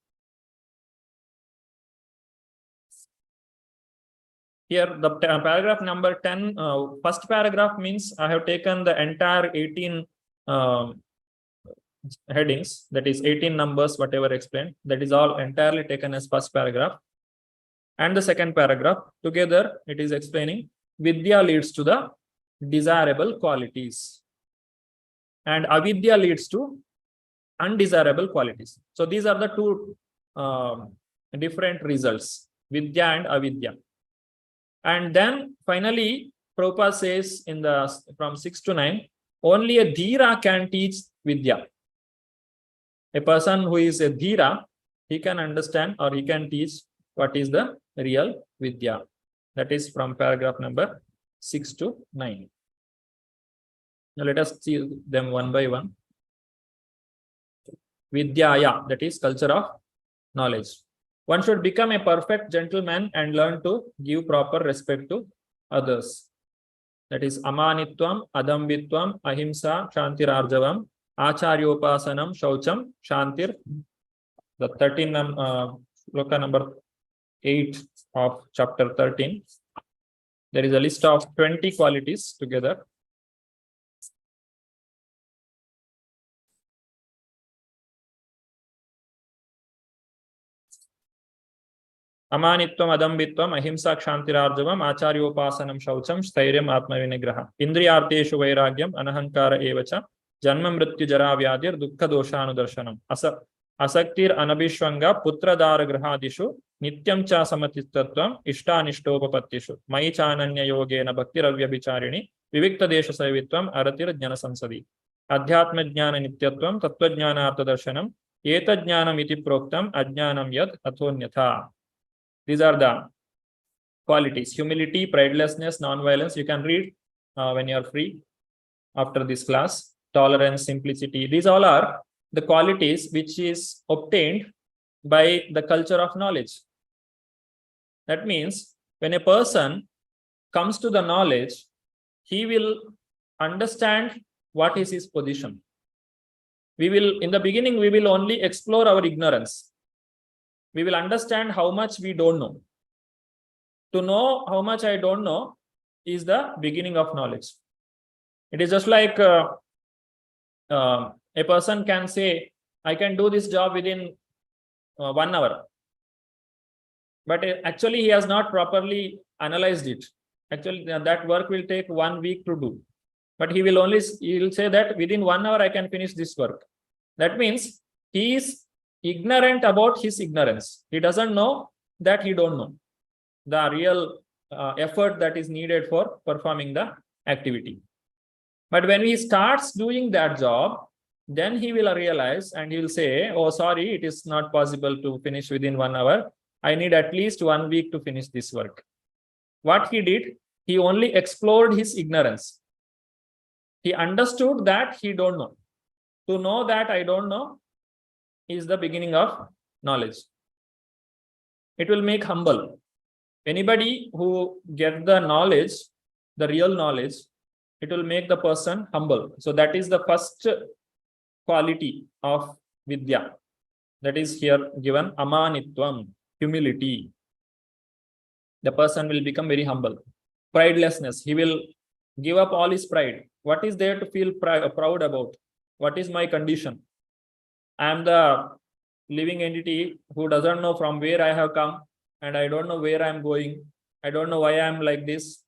Here the paragraph number 10, first paragraph means I have taken the entire 18 headings, that is 18 numbers, whatever explained, that is all entirely taken as first paragraph. And the second paragraph, together it is explaining Vidya leads to the desirable qualities and Avidya leads to undesirable qualities. So these are the 2 different results, Vidya and Avidya. And then finally, Prabhupada says in from 6 to 9, only a Dhira can teach Vidya. A person who is a Dhira, he can understand or he can teach what is the real Vidya. That is from paragraph number 6 to 9. Now let us see them one by one. Vidyaya, that is culture of knowledge. One should become a perfect gentleman and learn to give proper respect to others. That is amanitvam, adambitvam, ahimsa, shantirarjavam, acharyopasanam, shaucham, shantir. The 13 sloka number 8 of chapter 13. There is a list of 20 qualities together. Amanitvam, adambitvam, ahimsa, kshantirarjavam, acharyopasanam, shaucham, stairyam, atmavinigraha. Indriyarteshu vairagyam, anahankara evacha, janma mrityu jara vyadir, dukkha doshanudarshanam. Asaktir anabhishwanga, putradara grahadishu, nityam cha samatitatvam, ishtanishtopapatishu. Mai chananya yogena bhakti ravya bicharini, vivikta desha savitvam, aratir jnana sansadi. Adhyatma jnana nityatvam, tattva jnana artadarshanam, eta jnanam iti proktam, ajnanam yad athonyatha. These are the qualities: humility, pridelessness, non-violence. You can read when you are free after this class. Tolerance, simplicity. These all are the qualities which is obtained by the culture of knowledge. That means when a person comes to the knowledge, he will understand what is his position. In the beginning, we will only explore our ignorance. We will understand how much we don't know. To know how much I don't know is the beginning of knowledge. It is just like a person can say, I can do this job within 1 hour. But actually, he has not properly analyzed it. Actually, that work will take 1 week to do. But he will say that within 1 hour, I can finish this work. That means he is ignorant about his ignorance. He doesn't know that he don't know the real effort that is needed for performing the activity. But when he starts doing that job, then he will realize and he will say, oh, sorry, it is not possible to finish within 1 hour. I need at least 1 week to finish this work. What he did, he only explored his ignorance. He understood that he don't know. To know that I don't know is the beginning of knowledge. It will make humble. Anybody who gets the knowledge, the real knowledge, it will make the person humble. So that is the first quality of Vidya. That is here given amanitvam, humility. The person will become very humble. Pridelessness, he will give up all his pride. What is there to feel proud about? What is my condition? I am the living entity who doesn't know from where I have come, and I don't know where I am going. I don't know why I am like this.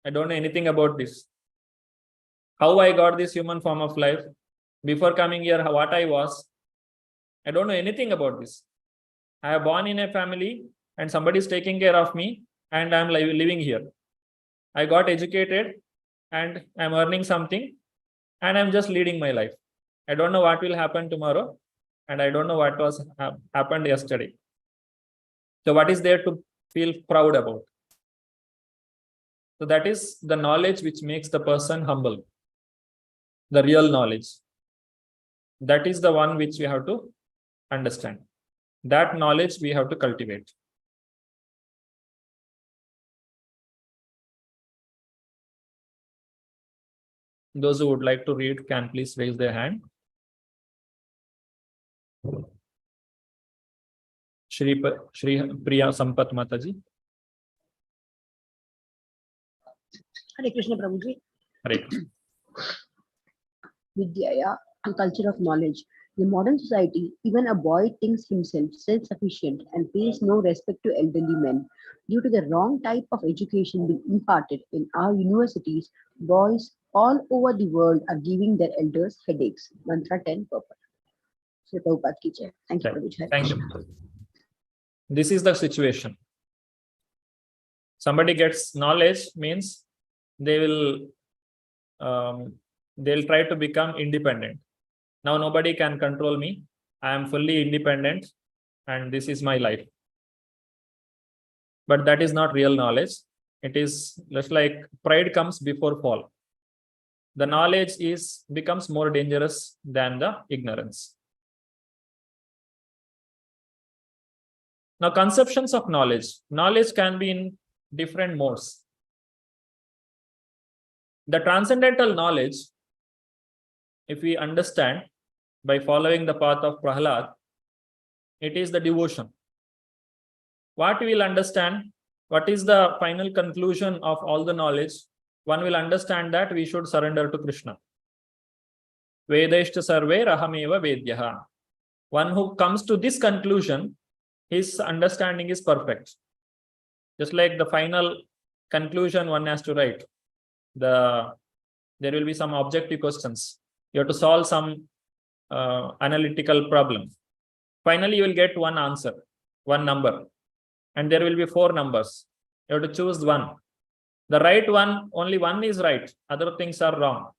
I don't know anything about this. How I got this human form of life. Before coming here, what I was. I don't know anything about this. I have born in a family and somebody is taking care of me, and I'm living here. I got educated and I'm earning something and I'm just leading my life. I don't know what will happen tomorrow, and I don't know what was happened yesterday. So what is there to feel proud about? So that is the knowledge which makes the person humble. The real knowledge. That is the one which we have to understand. That knowledge we have to cultivate. Those who would like to read can please raise their hand. Shri Priya Sampat Mataji. Hare Krishna Prabhuji. Hare Krishna. Vidyaya, a culture of knowledge. In modern society, even a boy thinks himself self-sufficient and pays no respect to elderly men. Due to the wrong type of education being imparted in our universities, boys all over the world are giving their elders headaches. Mantra 10 purport. Sri Prabhupada ki jai. Thank you, Prabhuji. Thank you. This is the situation. Somebody gets knowledge means they will they'll try to become independent. Now nobody can control me. I am fully independent and this is my life. But that is not real knowledge. It is just like pride comes before fall. The knowledge becomes more dangerous than the ignorance. Now, conceptions of knowledge. Knowledge can be in different modes. The transcendental knowledge, if we understand by following the path of Prahlad, it is the devotion. What we will understand, what is the final conclusion of all the knowledge? One will understand that we should surrender to Krishna. Vedeshta sarve rahameva vedyaha. One who comes to this conclusion, his understanding is perfect. Just like the final conclusion one has to write. There will be some objective questions. You have to solve some analytical problem. Finally, you will get one answer, one number. And there will be 4 numbers. You have to choose one. The right one, only one is right. Other things are wrong.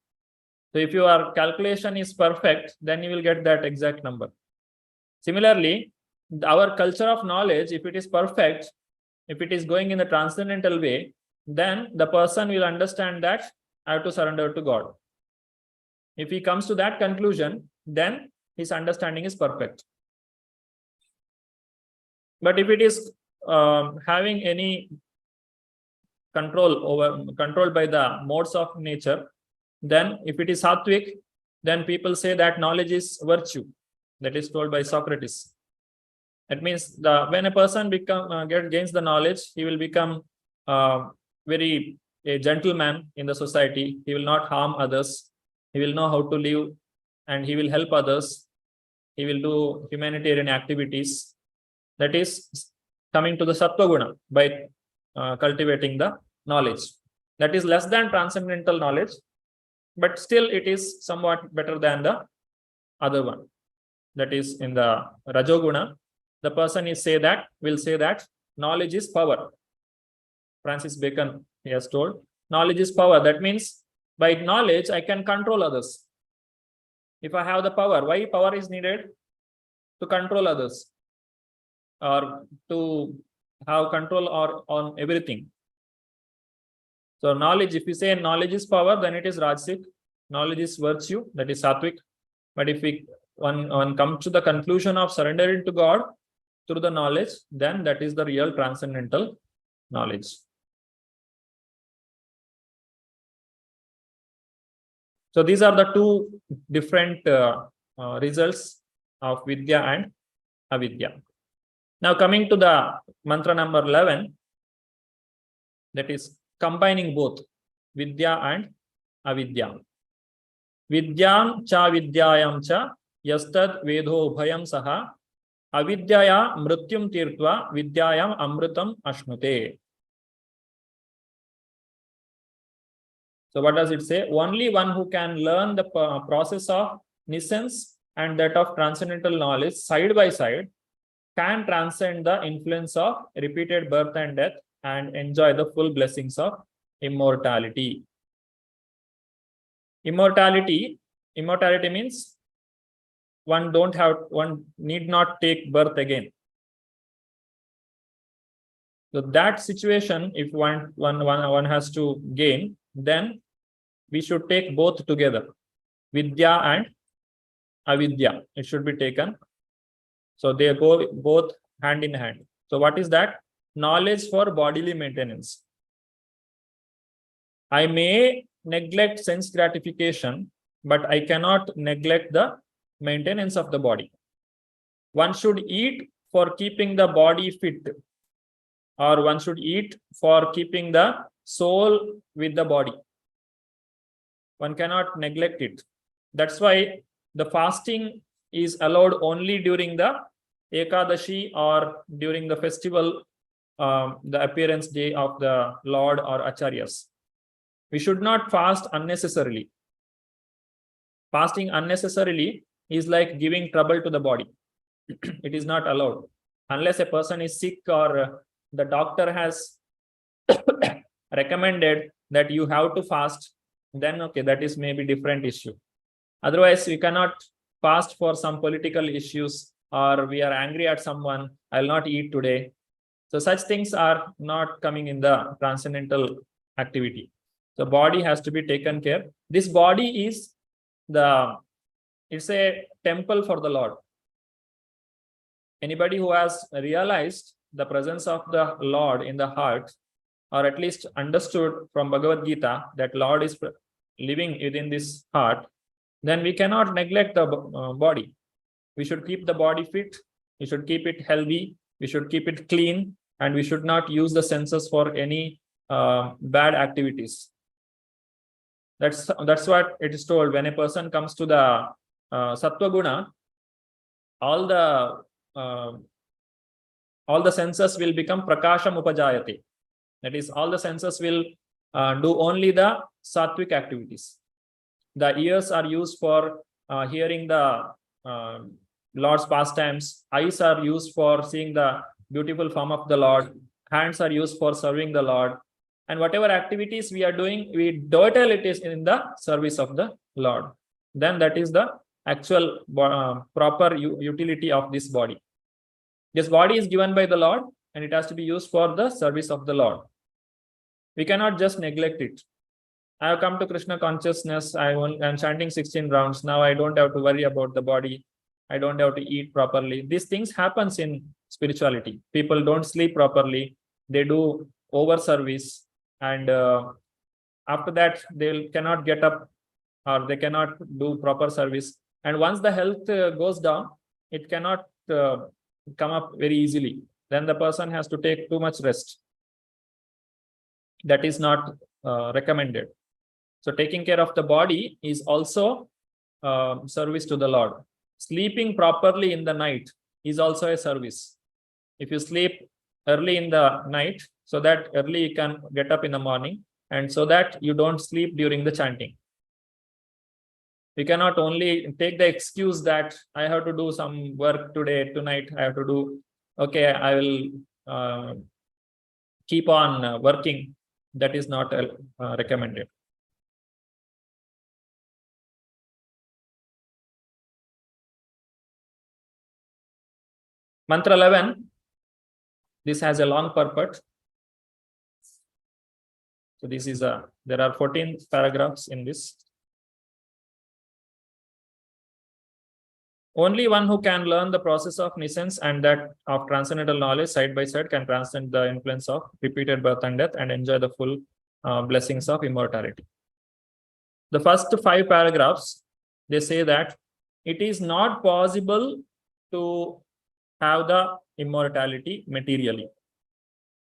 So if your calculation is perfect, then you will get that exact number. Similarly, our culture of knowledge, if it is perfect, if it is going in the transcendental way, then the person will understand that I have to surrender to God. If he comes to that conclusion, then his understanding is perfect. But if it is having any controlled by the modes of nature, then if it is sattvic, then people say that knowledge is virtue. That is told by Socrates. That means when a person gains the knowledge, he will become a gentleman in the society. He will not harm others. He will know how to live and he will help others. He will do humanitarian activities. That is coming to the Sattva Guna by cultivating the knowledge. That is less than transcendental knowledge, but still it is somewhat better than the other one. That is in the Rajoguna. The person will say that knowledge is power. Francis Bacon, he has told, knowledge is power. That means by knowledge, I can control others. If I have the power, why power is needed? To control others or to have control on everything. So knowledge, if you say knowledge is power, then it is Rajasic. Knowledge is virtue, that is Sattvic. But if one comes to the conclusion of surrendering to God through the knowledge, then that is the real transcendental knowledge. So these are the 2 different results of Vidya and avidya. Now coming to the mantra number 11, that is combining both vidya and avidya. Vidyam cha vidyayam cha yastad vedho bhayam saha avidyaya mrityum tirtva vidyayam amrutam ashnute. So what does it say? Only one who can learn the process of nescience and that of transcendental knowledge side by side can transcend the influence of repeated birth and death and enjoy the full blessings of immortality. Immortality means one need not take birth again. So that situation, if one has to gain, then we should take both together, vidya and avidya. It should be taken. So they go both hand in hand. So what is that? Knowledge for bodily maintenance. I may neglect sense gratification, but I cannot neglect the maintenance of the body. One should eat for keeping the body fit, or one should eat for keeping the soul with the body. One cannot neglect it. That's why the fasting is allowed only during the Ekadashi or during the festival, the appearance day of the Lord or Acharyas. We should not fast unnecessarily. Fasting unnecessarily is like giving trouble to the body. It is not allowed. Unless a person is sick or the doctor has recommended that you have to fast, then okay, that is maybe different issue. Otherwise, we cannot fast for some political issues, or we are angry at someone, I will not eat today. So such things are not coming in the transcendental activity. The body has to be taken care. This body is it's a temple for the Lord. Anybody who has realized the presence of the Lord in the heart, or at least understood from Bhagavad Gita that Lord is living within this heart, then we cannot neglect the body. We should keep the body fit, we should keep it healthy, we should keep it clean, and we should not use the senses for any bad activities. That's what it is told. When a person comes to the Sattva Guna, all the senses will become Prakasham Upajayate. That is, all the senses will do only the Sattvic activities. The ears are used for hearing the Lord's pastimes. Eyes are used for seeing the beautiful form of the Lord. Hands are used for serving the Lord. And whatever activities we are doing, we total it is in the service of the Lord. Then that is the actual proper utility of this body. This body is given by the Lord, and it has to be used for the service of the Lord. We cannot just neglect it. I have come to Krishna consciousness. I am chanting 16 rounds. Now I don't have to worry about the body. I don't have to eat properly. These things happens in spirituality. People don't sleep properly. They do over service. And after that, they cannot get up, or they cannot do proper service. And once the health goes down, it cannot come up very easily. Then the person has to take too much rest. That is not recommended. So taking care of the body is also service to the Lord. Sleeping properly in the night is also a service. If you sleep early in the night, so that early you can get up in the morning, and so that you don't sleep during the chanting. We cannot only take the excuse that I have to do some work today, tonight I have to do, okay, I will keep on working. That is not recommended. Mantra 11, this has a long purport. So this is there are 14 paragraphs in this. Only one who can learn the process of nescience and that of transcendental knowledge side by side can transcend the influence of repeated birth and death and enjoy the full blessings of immortality. The first 5 paragraphs, they say that it is not possible to have the immortality materially.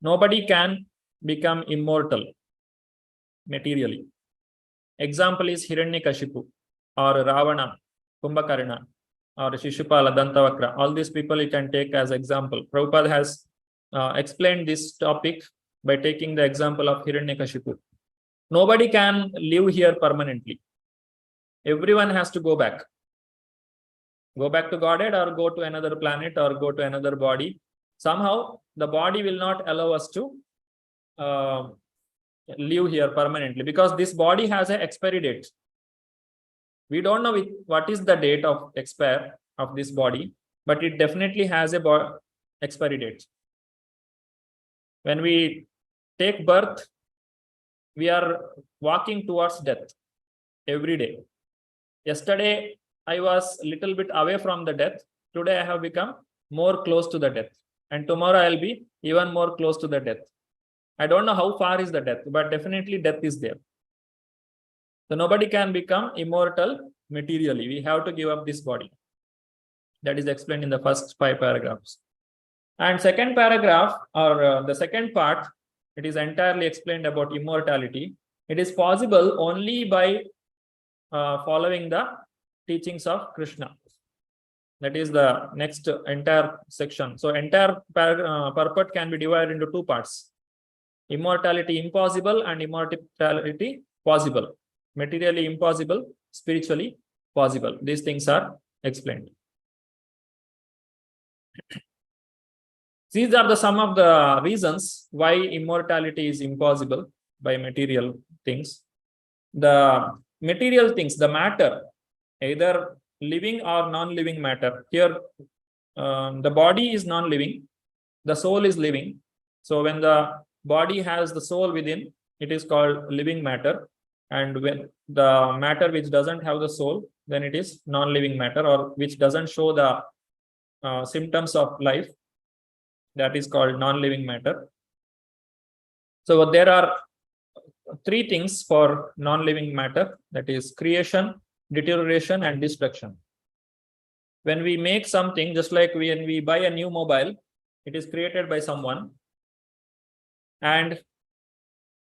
Nobody can become immortal materially. Example is Hiranyakashipu or Ravana, Kumbhakarna or Shishupala, Dantavakra. All these people you can take as example. Prabhupada has explained this topic by taking the example of Hiranyakashipu. Nobody can live here permanently. Everyone has to go back. Go back to Godhead or go to another planet or go to another body. Somehow the body will not allow us to live here permanently, because this body has an expiry date. We don't know what is the date of expire of this body, but it definitely has a expiry date. When we take birth, we are walking towards death every day. Yesterday, I was a little bit away from the death. Today, I have become more close to the death. And tomorrow, I'll be even more close to the death. I don't know how far is the death, but definitely death is there. So nobody can become immortal materially. We have to give up this body. That is explained in the first 5 paragraphs. And second paragraph, or the second part, it is entirely explained about immortality. It is possible only by following the teachings of Krishna. That is the next entire section. So entire purport can be divided into 2 parts. Immortality impossible and immortality possible. Materially impossible, spiritually possible. These things are explained. These are the some of the reasons why immortality is impossible by material things. The material things, the matter, either living or non-living matter. Here, the body is non-living, the soul is living. So when the body has the soul within, it is called living matter. And when the matter which doesn't have the soul, then it is non-living matter, or which doesn't show the symptoms of life. That is called non-living matter. So there are 3 things for non-living matter, that is creation, deterioration, and destruction. When we make something, just like when we buy a new mobile, it is created by someone, and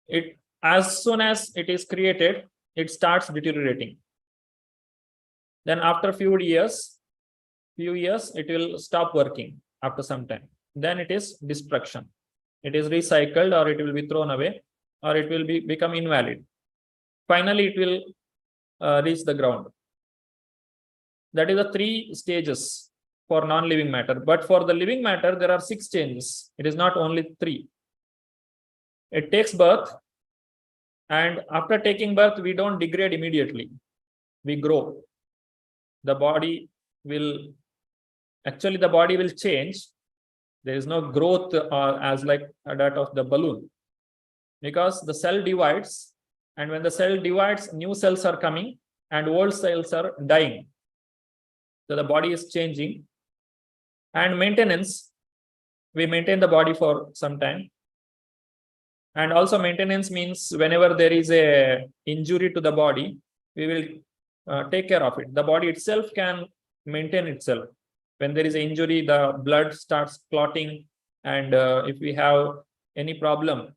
it, as soon as it is created, it starts deteriorating. Then after few years, it will stop working after some time. Then it is destruction. It is recycled, or it will be thrown away, or it will become invalid. Finally, it will reach the ground. That is the 3 stages for non-living matter. But for the living matter, there are 6 changes. It is not only 3. It takes birth, and after taking birth, we don't degrade immediately. We grow. The body will change. There is no growth as like that of the balloon, because the cell divides, and when the cell divides, new cells are coming and old cells are dying. So the body is changing. And maintenance, we maintain the body for some time. And also maintenance means whenever there is a injury to the body, we will take care of it. The body itself can maintain itself. When there is an injury, the blood starts clotting, and if we have any problem,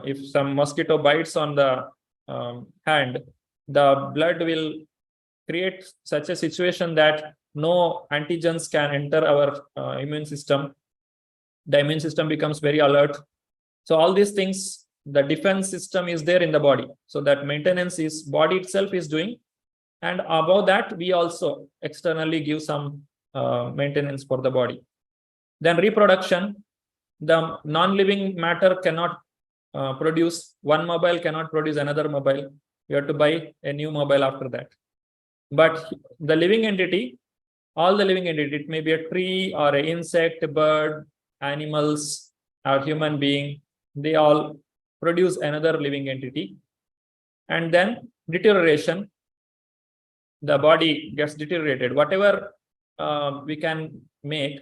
if some mosquito bites on the hand, the blood will create such a situation that no antigens can enter our immune system. The immune system becomes very alert. So all these things, the defense system is there in the body. So that maintenance is body itself is doing. And above that, we also externally give some maintenance for the body. Then reproduction, the non-living matter cannot produce, one mobile cannot produce another mobile. You have to buy a new mobile after that. But the living entity, all the living entity, it may be a tree or an insect, a bird, animals, or human being, they all produce another living entity. And then deterioration, the body gets deteriorated. Whatever we can make,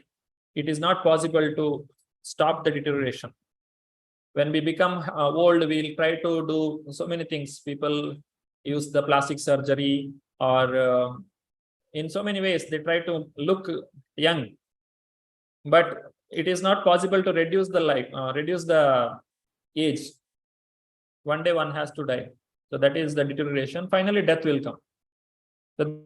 it is not possible to stop the deterioration. When we become old, we'll try to do so many things. People use the plastic surgery, or in so many ways, they try to look young. but it is not possible to reduce the life, reduce the age. One day one has to die. So that is the deterioration. Finally, death will come. So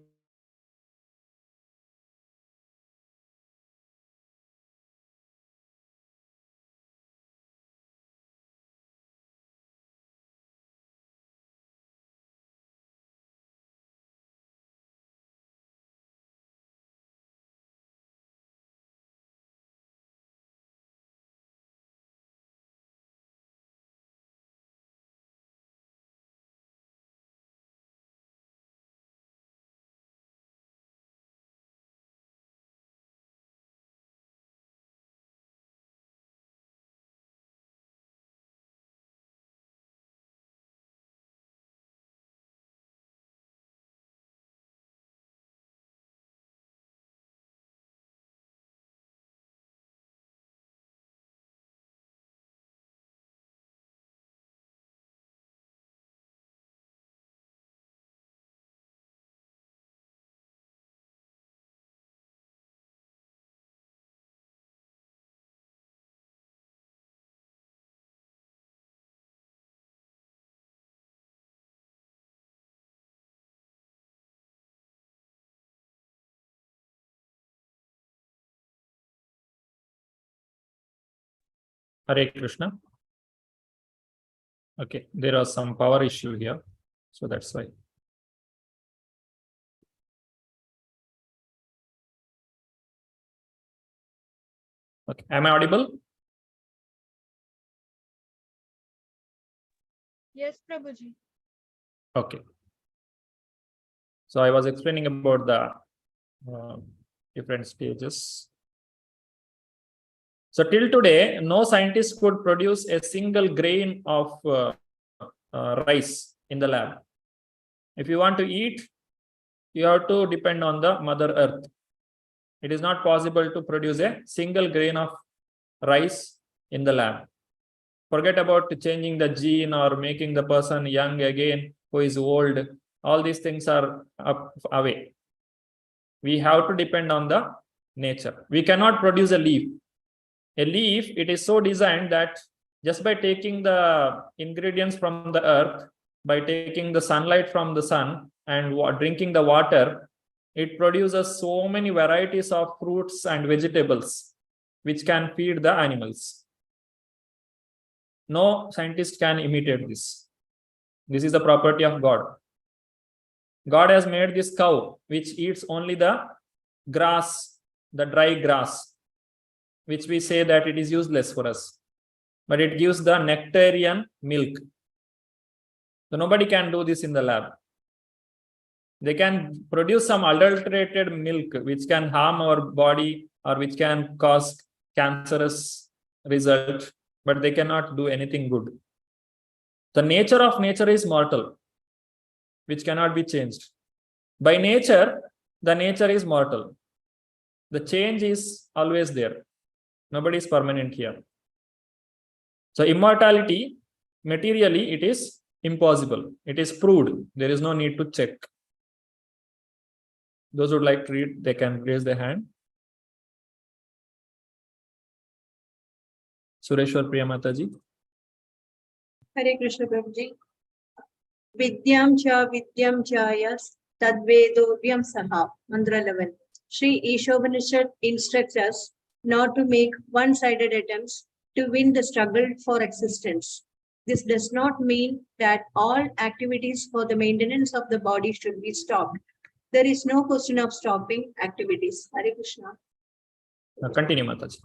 Hare Krishna. Okay, there was some power issue here, so that's why. Okay, am I audible? Yes, Prabhuji. Okay. So I was explaining about the different stages. So till today, no scientist could produce a single grain of rice in the lab. If you want to eat, you have to depend on the Mother Earth. It is not possible to produce a single grain of rice in the lab. Forget about changing the gene or making the person young again who is old. All these things are away. We have to depend on the nature. We cannot produce a leaf. A leaf, it is so designed that just by taking the ingredients from the earth, by taking the sunlight from the sun and drinking the water, it produces so many varieties of fruits and vegetables which can feed the animals. No scientist can imitate this. This is the property of God. God has made this cow which eats only the grass, the dry grass, which we say that it is useless for us, but it gives the nectarian milk. So nobody can do this in the lab. They can produce some adulterated milk which can harm our body or which can cause cancerous result, but they cannot do anything good. The nature of nature is mortal, which cannot be changed. By nature, the nature is mortal. The change is always there. Nobody is permanent here. So immortality, materially, it is impossible. It is proved. There is no need to check. Those who would like to read, they can raise their hand. Sureshwar Priyamataji. Hare Krishna Prabhuji. Vidyam chayas tadvedovyam saha. Mantra 11. Sri Ishopanishad instructs us not to make one-sided attempts to win the struggle for existence. This does not mean that all activities for the maintenance of the body should be stopped. There is no question of stopping activities. Hare Krishna. Continue, Mataji.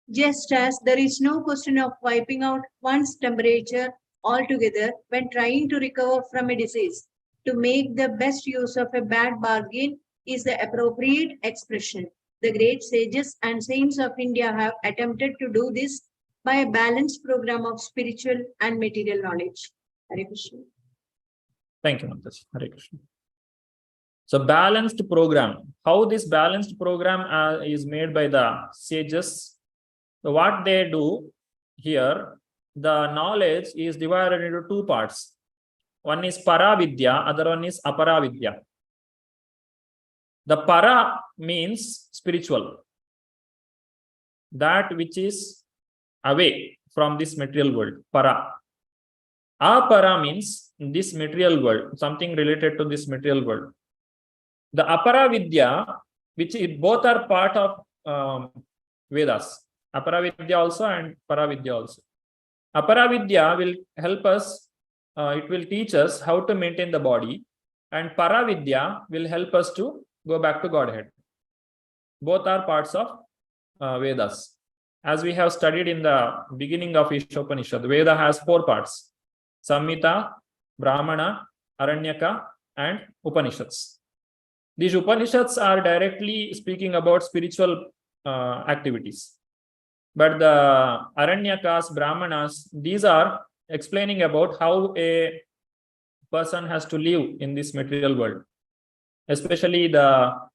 Just as there is no question of wiping out one's temperature altogether when trying to recover from a disease. To make the best use of a bad bargain is the appropriate expression. The great sages and saints of India have attempted to do this by a balanced program of spiritual and material knowledge. Hare Krishna. Thank you, Mataji. Hare Krishna. So balanced program. How this balanced program is made by the sages? So what they do here, the knowledge is divided into two parts. One is Paravidya, other one is Aparavidya. The para means spiritual, that which is away from this material world, para. Apara means this material world, something related to this material world. The apara vidya, which is, both are part of Vedas. Apara vidya also and para vidya also. Apara vidya will help us, it will teach us how to maintain the body, and para vidya will help us to go back to Godhead. Both are parts of Vedas. As we have studied in the beginning of Ishopanishad, Veda has 4 parts: Samhita, Brahmana, Aranyaka, and Upanishads. These Upanishads are directly speaking about spiritual activities. But the Aranyakas, Brahmanas, these are explaining about how a person has to live in this material world. Especially the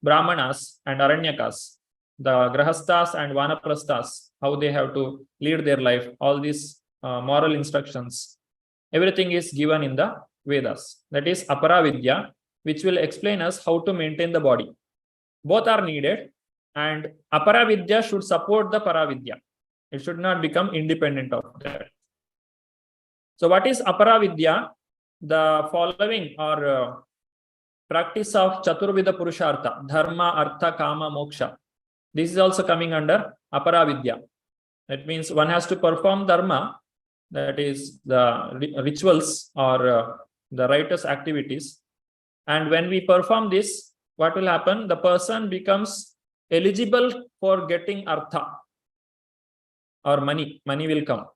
Brahmanas and Aranyakas, the Grahasthas and Vanaprasthas, how they have to lead their life, all these moral instructions, everything is given in the Vedas. That is Aparavidya, which will explain us how to maintain the body. Both are needed, and Aparavidya should support the Paravidya. It should not become independent of that. So what is Aparavidya? The following are practice of Chaturvida Purushartha, Dharma, Artha, Kama, Moksha. This is also coming under Aparavidya. That means one has to perform Dharma, that is the rituals or the righteous activities. And when we perform this, what will happen? The person becomes eligible for getting Artha or money. Money will come.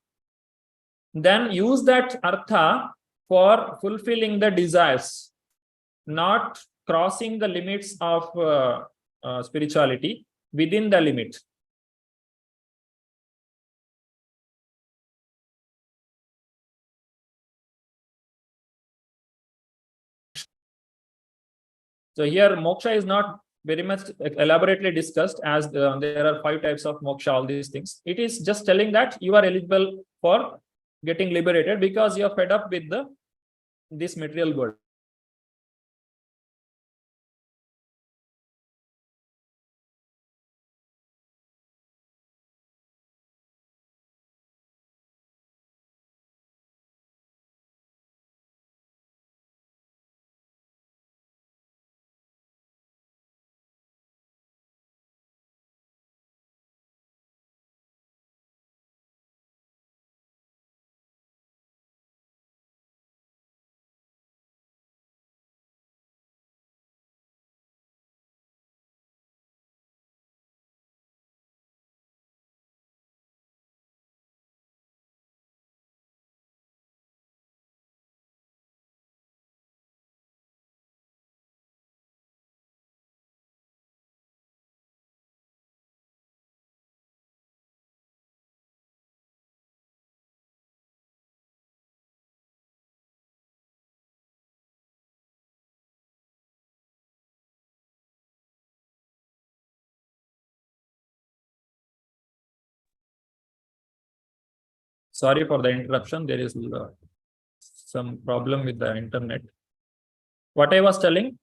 Then use that Artha for fulfilling the desires, not crossing the limits of spirituality, within the limit. So here moksha is not very much elaborately discussed, as there are 5 types of moksha, all these things. It is just telling that you are eligible for getting liberated because you are fed up with this material world. Sorry for the interruption. There is some problem with the internet. What I was telling?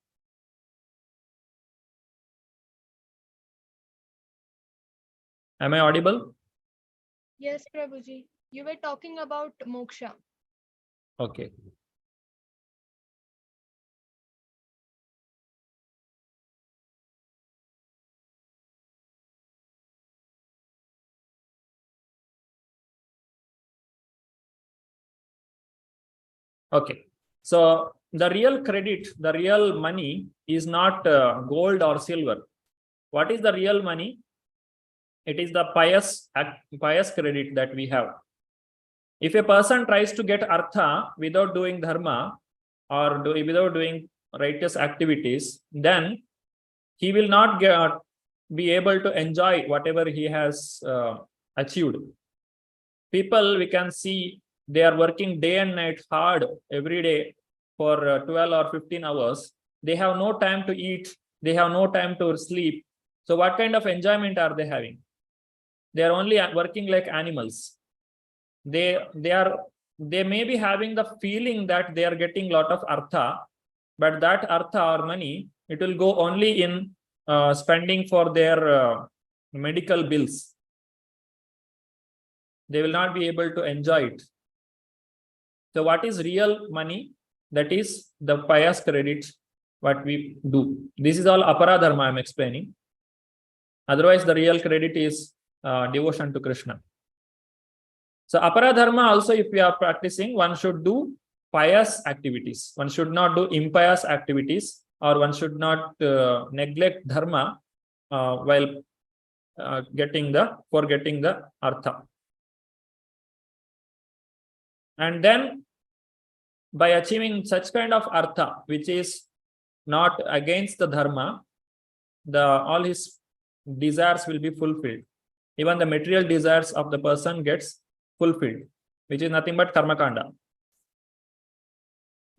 Am I audible? Yes, Prabhuji. You were talking about moksha. Okay. Okay. So the real credit, the real money is not gold or silver. What is the real money? It is the pious credit that we have. If a person tries to get artha without doing dharma or without doing righteous activities, then he will not be able to enjoy whatever he has achieved. People, we can see, they are working day and night hard every day for 12 or 15 hours. They have no time to eat. They have no time to sleep. So what kind of enjoyment are they having? They are only working like animals. They may be having the feeling that they are getting a lot of artha, but that artha or money, it will go only in spending for their medical bills. They will not be able to enjoy it. So what is real money? That is the pious credit, what we do. This is all aparadharma I am explaining. Otherwise, the real credit is devotion to Krishna. So aparadharma also, if we are practicing, one should do pious activities. One should not do impious activities, or one should not neglect dharma while forgetting the artha. And then by achieving such kind of artha, which is not against the dharma, all his desires will be fulfilled. Even the material desires of the person gets fulfilled, which is nothing but karmakanda.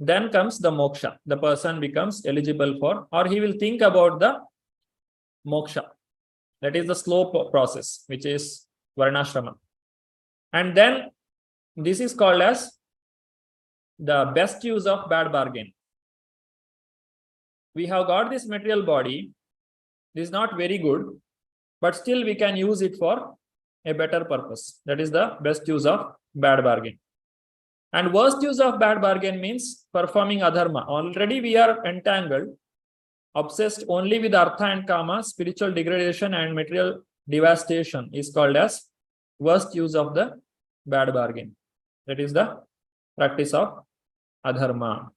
Then comes the moksha. The person becomes eligible for, or he will think about the moksha. That is the slow process, which is varnashrama. And then this is called as the best use of bad bargain. We have got this material body. This is not very good, but still we can use it for a better purpose. That is the best use of bad bargain. And worst use of bad bargain means performing adharma. Already we are entangled, obsessed only with artha and kama. Spiritual degradation and material devastation is called as worst use of the bad bargain. That is the practice of adharma.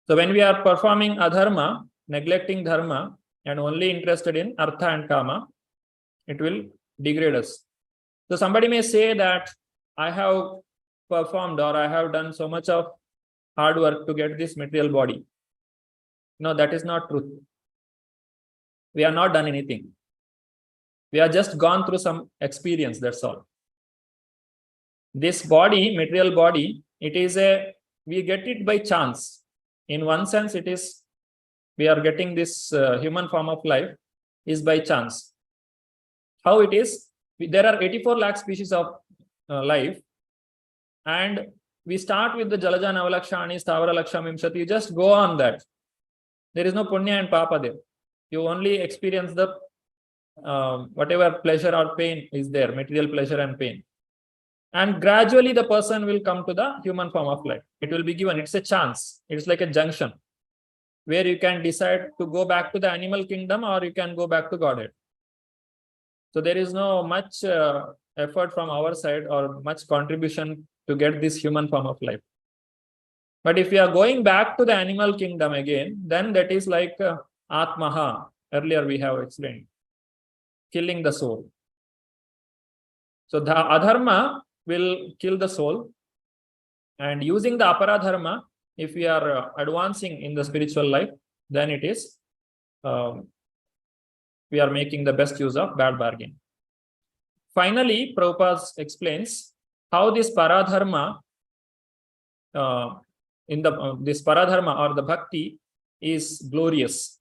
So when we are performing adharma, neglecting dharma, and only interested in artha and kama, it will degrade us. So somebody may say that I have performed, or I have done so much of hard work to get this material body. No, that is not truth. We have not done anything. We have just gone through some experience, that's all. This body, material body, we get it by chance. In one sense, we are getting this human form of life is by chance. How it is? There are 84 lakh species of life, and we start with the Jalaja Navalakshani, Stavara Lakshamimshati. You just go on that. There is no punya and papa there. You only experience the whatever pleasure or pain is there, material pleasure and pain. And gradually the person will come to the human form of life. It will be given. It's a chance. It's like a junction where you can decide to go back to the animal kingdom, or you can go back to Godhead. So there is no much effort from our side or much contribution to get this human form of life. But if we are going back to the animal kingdom again, then that is like Atmaha. Earlier we have explained. Killing the soul. So the adharma will kill the soul. And using the aparadharma, if we are advancing in the spiritual life, then it is we are making the best use of bad bargain. Finally, Prabhupada explains how this paradharma, this paradharma or the bhakti is glorious.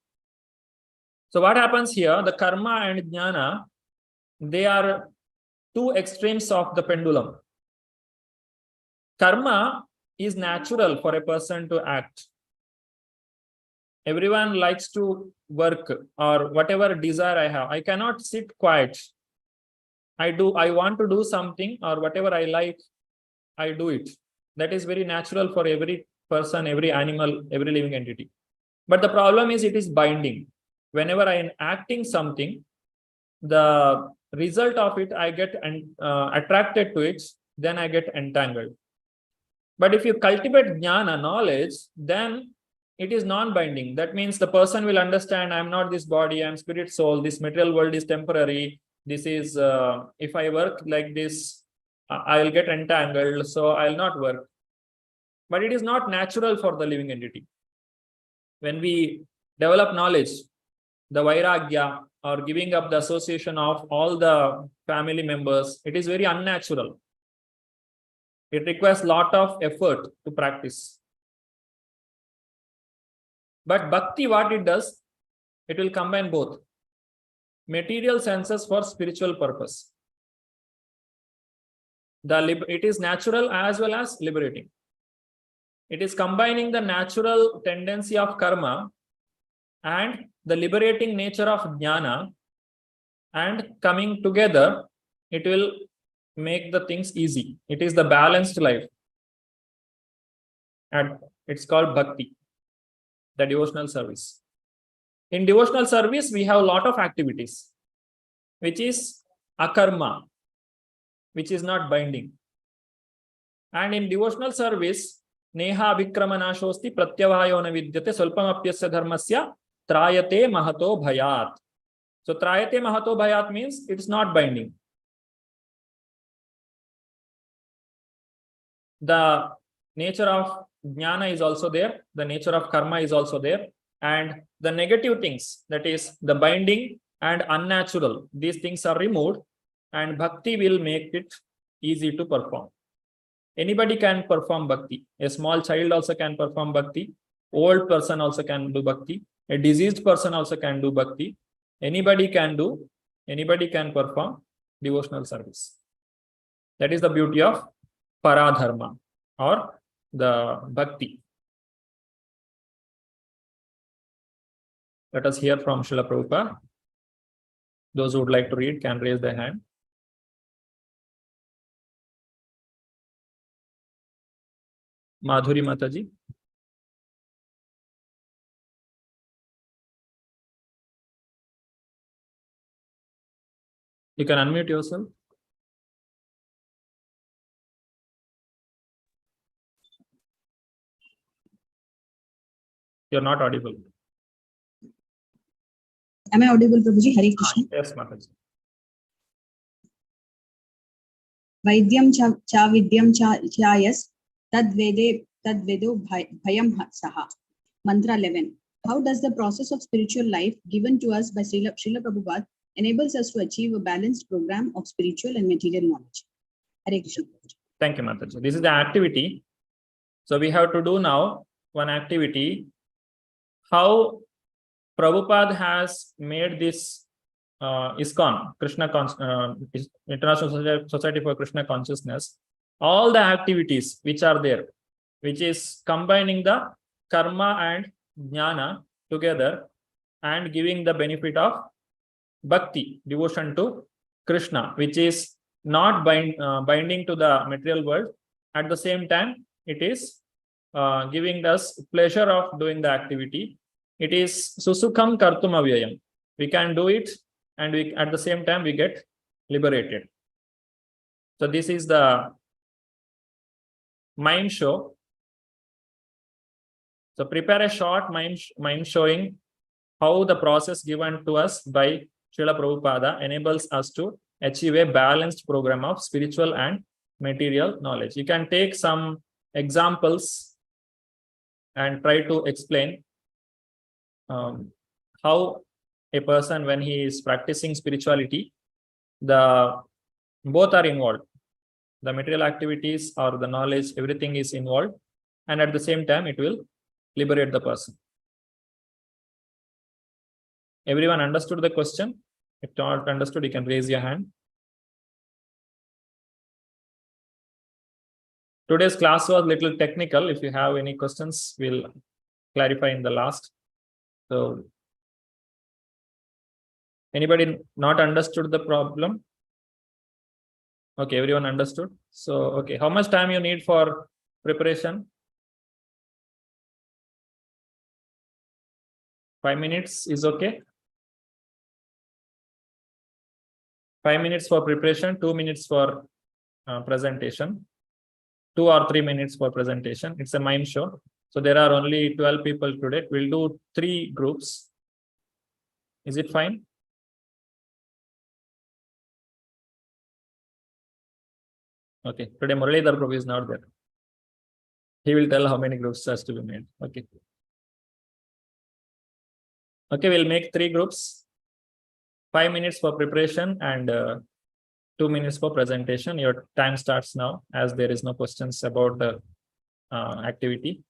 So what happens here? The karma and jnana, they are two extremes of the pendulum. Karma is natural for a person to act. Everyone likes to work, or whatever desire I have. I cannot sit quiet. I want to do something, or whatever I like, I do it. That is very natural for every person, every animal, every living entity. But the problem is it is binding. Whenever I am acting something, the result of it, I get attracted to it, then I get entangled. But if you cultivate jnana, knowledge, then it is non-binding. That means the person will understand, I am not this body, I am spirit soul, this material world is temporary. This is, if I work like this, I will get entangled, so I will not work. But it is not natural for the living entity. When we develop knowledge, the vairagya, or giving up the association of all the family members, it is very unnatural. It requires a lot of effort to practice. But bhakti, what it does, it will combine both. Material senses for spiritual purpose. It is natural as well as liberating. It is combining the natural tendency of karma and the liberating nature of jnana, and coming together, it will make the things easy. It is the balanced life. And it's called bhakti, the devotional service. In devotional service, we have a lot of activities, which is akarma, which is not binding. And in devotional service, neha vikramanashosti pratyavayona vidyate swalpamapyasya dharmasya trayate mahato bhayat. So trayate mahato bhayat means it's not binding. The nature of jnana is also there, the nature of karma is also there, and the negative things, that is the binding and unnatural, these things are removed, and bhakti will make it easy to perform. Anybody can perform bhakti. A small child also can perform bhakti. Old person also can do bhakti. A diseased person also can do bhakti. Anybody can perform devotional service. That is the beauty of paradharma or the bhakti. Let us hear from Srila Prabhupada. Those who would like to read can raise their hand. Madhuri Mataji. You can unmute yourself. You're not audible. Am I audible, Prabhuji? Hare Krishna. Yes, Mataji. Vaidyam cha vidyam chayas tadvedo bhayam saha. Mantra 11. How does the process of spiritual life given to us by Srila Prabhupada enables us to achieve a balanced program of spiritual and material knowledge? Hare Krishna. Thank you, Mataji. This is the activity. So we have to do now one activity. How Prabhupada has made this ISKCON, International Society for Krishna Consciousness, all the activities which are there, which is combining the karma and jnana together and giving the benefit of bhakti, devotion to Krishna, which is not binding to the material world. At the same time, it is giving us pleasure of doing the activity. It is susukham kartum avyayam. We can do it, and at the same time we get liberated. So this is the mind show. So prepare a short mind showing how the process given to us by Srila Prabhupada enables us to achieve a balanced program of spiritual and material knowledge. You can take some examples and try to explain how a person, when he is practicing spirituality, both are involved. The material activities or the knowledge, everything is involved, and at the same time it will liberate the person. Everyone understood the question? If not understood, you can raise your hand. Today's class was a little technical. If you have any questions, we'll clarify in the last. So, anybody not understood the problem? Okay, everyone understood. So, okay, how much time you need for preparation? 5 minutes is okay. 5 minutes for preparation, 2 minutes for presentation, 2 or 3 minutes for presentation. It's a mind show. So there are only 12 people today. We'll do 3 groups. Is it fine? Okay. Today Muralidhar Prabhu is not there. He will tell how many groups has to be made. Okay. Okay, we'll make 3 groups. 5 minutes for preparation and 2 minutes for presentation. Your time starts now, as there is no questions about the activity.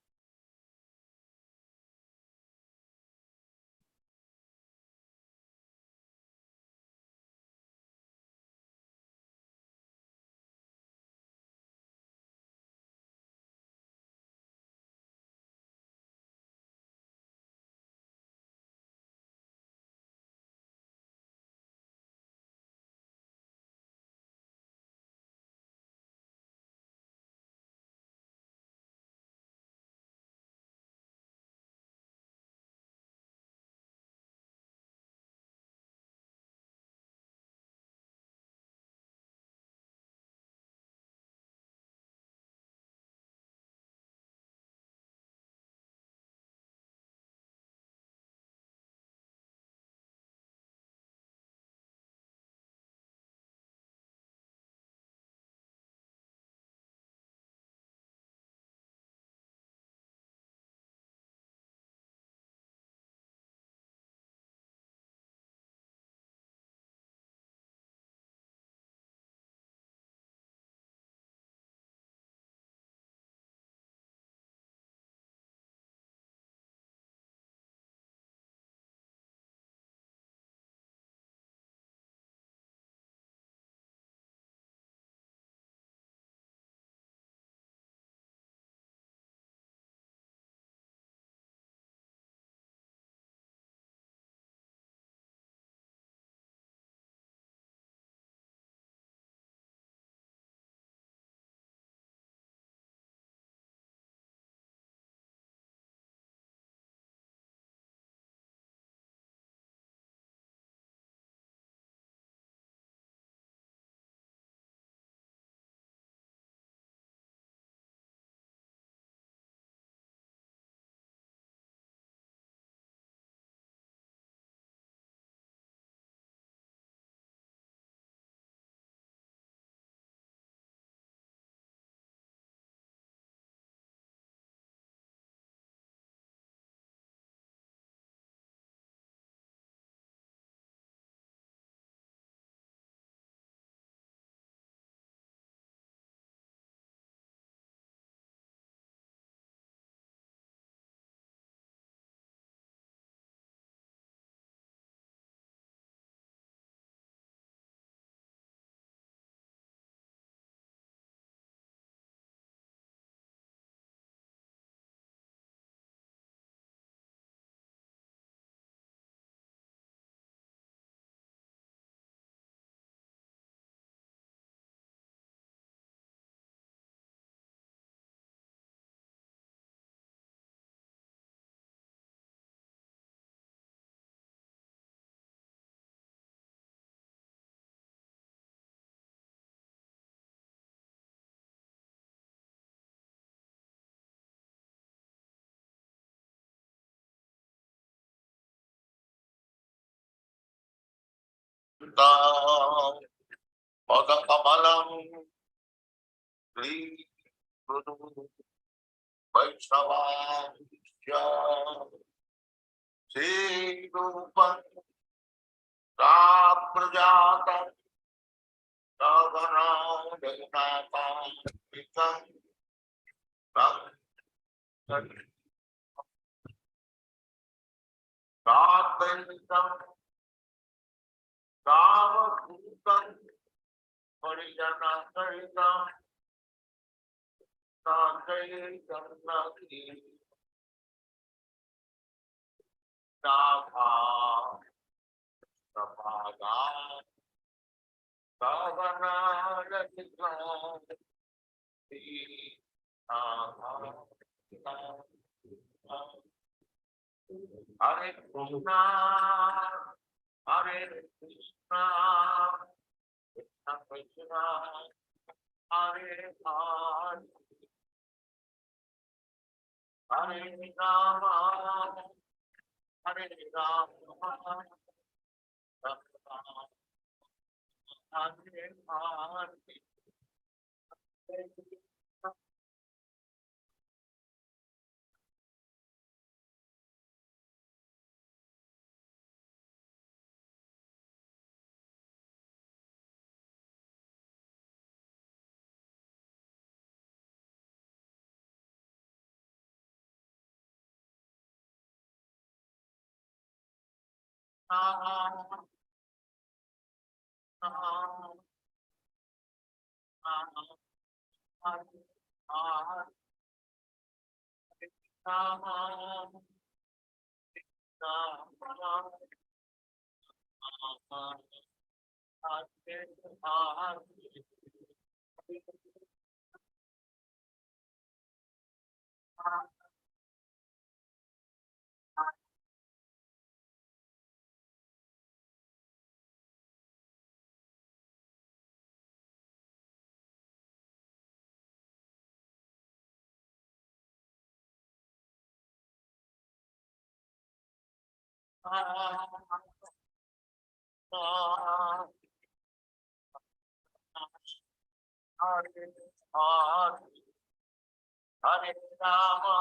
Padakamalam Sri Guru Vaishnavasya Sri Rupan Raprajata Ravana Jaganata Pitam Radhaitam Ravakutam Parijana Saritam Radhaitam Naki Nava Sapada Ravana Jaganata Hare Krishna, Hare Krishna, Krishna Krishna, Hare Hare, Hare Rama, Hare Rama, Hare Hare. Hare Rama,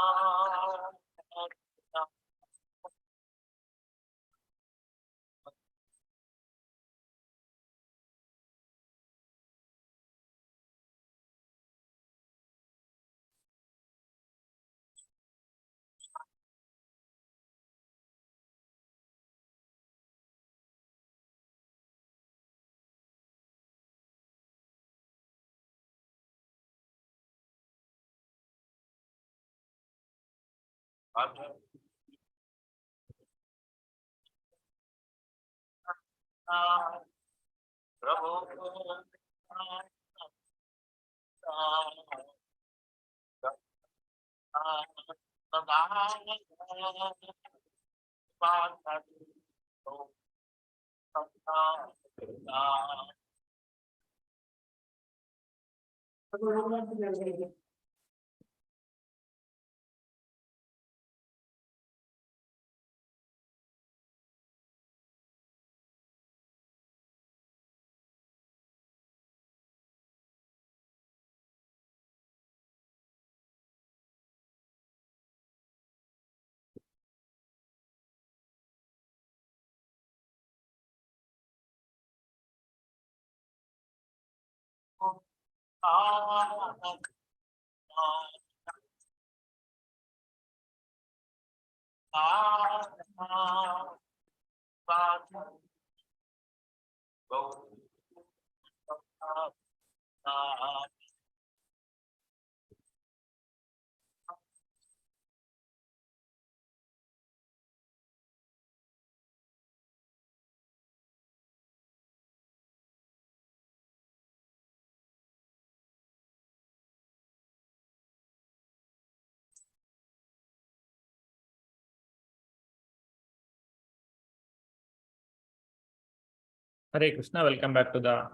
Hare Krishna, welcome back to the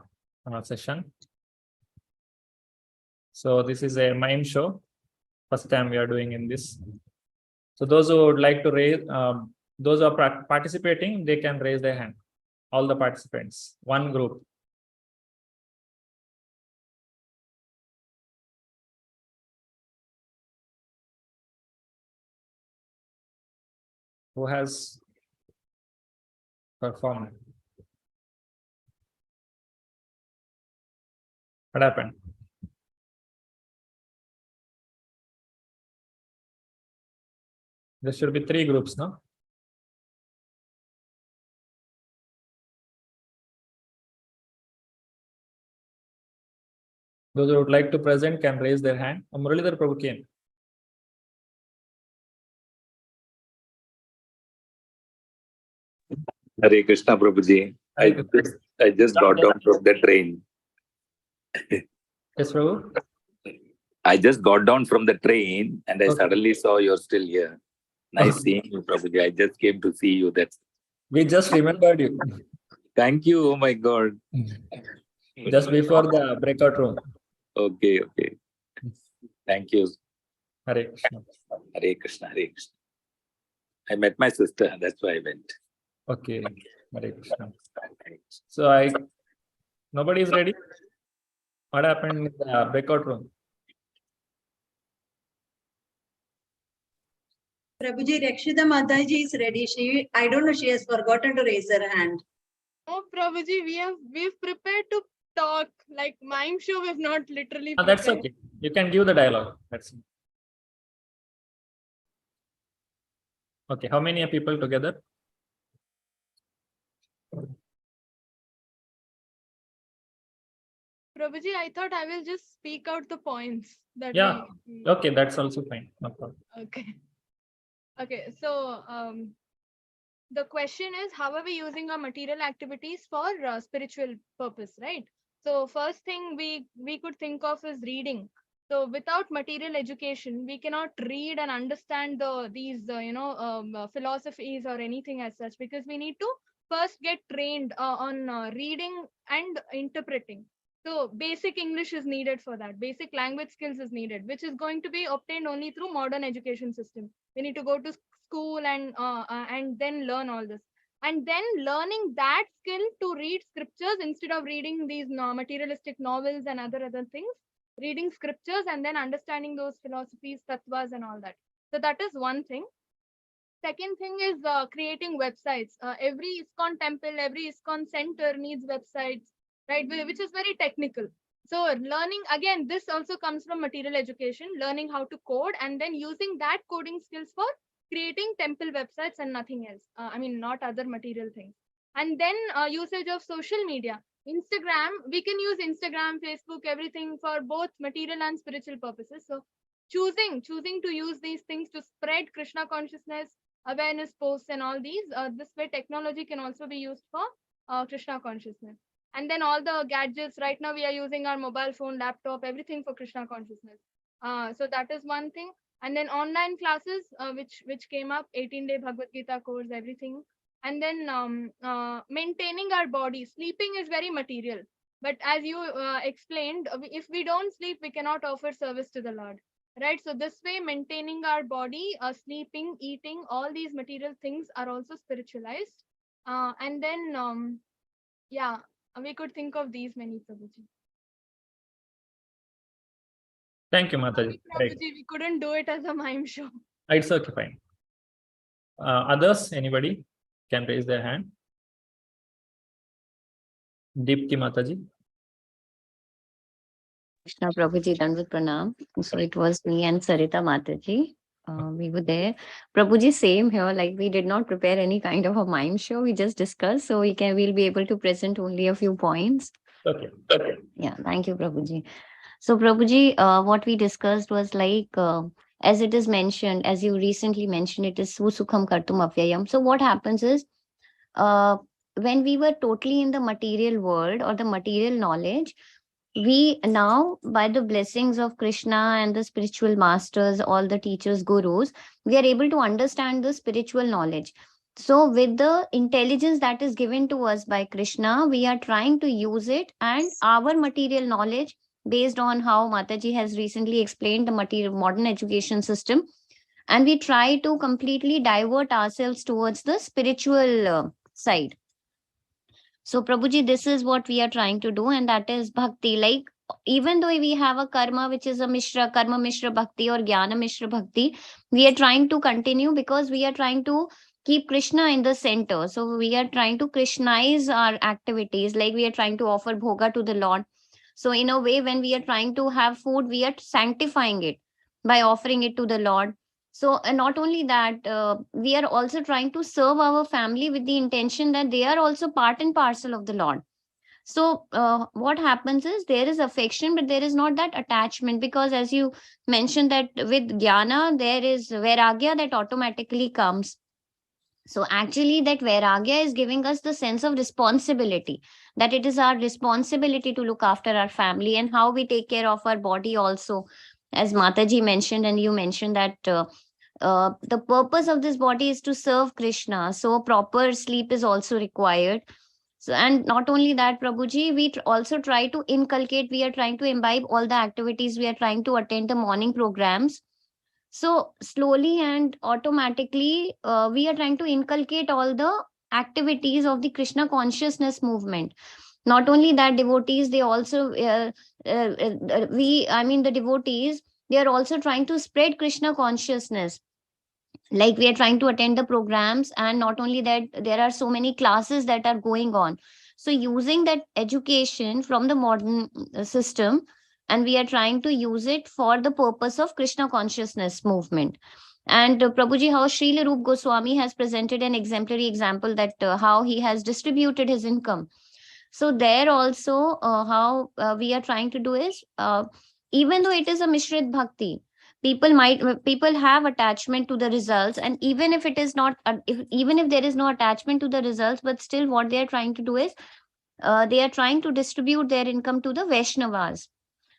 session. So this is a mime show. First time we are doing in this. So those who would like to raise, those who are participating, they can raise their hand. all the participants. One group. Who has performed? What happened? There should be 3 groups, no? Those who would like to present can raise their hand. Muralidhar Prabhu came. Hare Krishna Prabhuji. I just got down from the train. Yes, Prabhu. I just got down from the train and I Okay. suddenly saw you're still here. Nice seeing you, Prabhuji. I just came to see you. That's We just remembered you thank you. Oh my God. just before the breakout room. Okay. Thank you. Hare Krishna. Hare Krishna. Hare Krishna. I met my sister. That's why I went. Okay. Hare Krishna. So nobody is ready. What happened in the breakout room? Prabhuji, Rakshita Mataji is ready. I don't know, she has forgotten to raise her hand. Oh, Prabhuji, we've prepared to talk. Like mime show, we've not literally That's prepared. okay. You can give the dialogue. That's okay. How many people together? Prabhuji, I thought I will just speak out the points that Yeah. we Okay, that's also fine. No problem. Okay, so the question is, how are we using our material activities for spiritual purpose, right? So first thing we could think of is reading. So without material education, we cannot read and understand these philosophies or anything as such, because we need to first get trained on reading and interpreting. So basic English is needed for that. Basic language skills is needed, which is going to be obtained only through modern education system. We need to go to school and then learn all this, and then learning that skill to read scriptures instead of reading these materialistic novels and other things, reading scriptures and then understanding those philosophies, tattvas and all that. So that is one thing. Second thing is creating websites. Every ISKCON temple, every ISKCON center needs websites, right? Which is very technical. So learning, again, this also comes from material education, learning how to code and then using that coding skills for creating temple websites and nothing else. Not other material things. And then usage of social media. Instagram, we can use Instagram, Facebook, everything for both material and spiritual purposes. So choosing to use these things to spread Krishna consciousness, awareness posts and all these. This way technology can also be used for Krishna consciousness. And then all the gadgets, right now we are using our mobile phone, laptop, everything for Krishna consciousness. So that is one thing. And then online classes, which came up, 18-day Bhagavad Gita course, everything. And then maintaining our body. Sleeping is very material. But as you explained, if we don't sleep, we cannot offer service to the Lord. Right, so this way maintaining our body, sleeping, eating, all these material things are also spiritualized. And then we could think of these many, Prabhuji. Thank you, Mataji. Right. Prabhuji, we couldn't do it as a mime show. It's okay, fine. Others, anybody can raise their hand. Deepti Mataji. Krishna Prabhuji, Dandavat Pranam. So it was me and Sarita Mataji. We were there. Prabhuji, same here. Like we did not prepare any kind of a mime show. We just discussed. So we'll be able to present only a few points. Okay. Yeah, thank you, Prabhuji. So Prabhuji, what we discussed was like, as it is mentioned, as you recently mentioned, it is Susukham Kartum Avyayam. So what happens is, when we were totally in the material world or the material knowledge, we now, by the blessings of Krishna and the spiritual masters, all the teachers, gurus, we are able to understand the spiritual knowledge. So with the intelligence that is given to us by Krishna, we are trying to use it, and our material knowledge, based on how Mataji has recently explained the modern education system, and we try to completely divert ourselves towards the spiritual side. So Prabhuji, this is what we are trying to do, and that is bhakti. Like, even though we have a karma which is a mishra, karma mishra bhakti or jnana mishra bhakti, we are trying to continue because we are trying to keep Krishna in the center. So we are trying to Krishnaize our activities, like we are trying to offer bhoga to the Lord. So in a way, when we are trying to have food, we are sanctifying it by offering it to the Lord. So not only that, we are also trying to serve our family with the intention that they are also part and parcel of the Lord. So what happens is there is affection, but there is not that attachment, because as you mentioned that with jnana, there is vairagya that automatically comes. So actually that vairagya is giving us the sense of responsibility, that it is our responsibility to look after our family and how we take care of our body also. As Mataji mentioned, and you mentioned that the purpose of this body is to serve Krishna. So proper sleep is also required. So, and not only that, Prabhuji, we also try to inculcate, we are trying to imbibe all the activities, we are trying to attend the morning programs. So slowly and automatically, we are trying to inculcate all the activities of the Krishna consciousness movement. Not only that, devotees, they also, the devotees, they are also trying to spread Krishna consciousness. Like we are trying to attend the programs, and not only that, there are so many classes that are going on. So using that education from the modern system, and we are trying to use it for the purpose of Krishna consciousness movement. And Prabhuji, how Srila Rup Goswami has presented an exemplary example that how he has distributed his income. So there also, how we are trying to do is, even though it is a Mishrit Bhakti, people have attachment to the results, and even if it is not, even if there is no attachment to the results, but still what they are trying to do is, they are trying to distribute their income to the Vaishnavas.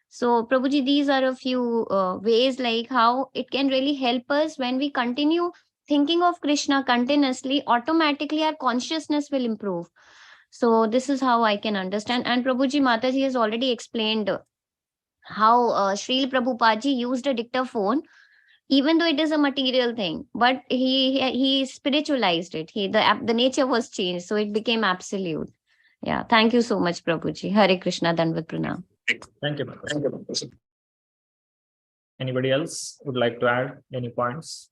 So Prabhuji, these are a few ways like how it can really help us when we continue thinking of Krishna continuously, automatically our consciousness will improve. So this is how I can understand. And Prabhuji, Mataji has already explained how Srila Prabhupada used a dictaphone, even though it is a material thing, but he spiritualized it. The nature was changed, so it became absolute. Yeah, thank you so much, Prabhuji. Hare Krishna, Dandavat Pranam. Thank you, Mataji. Anybody else would like to add any points?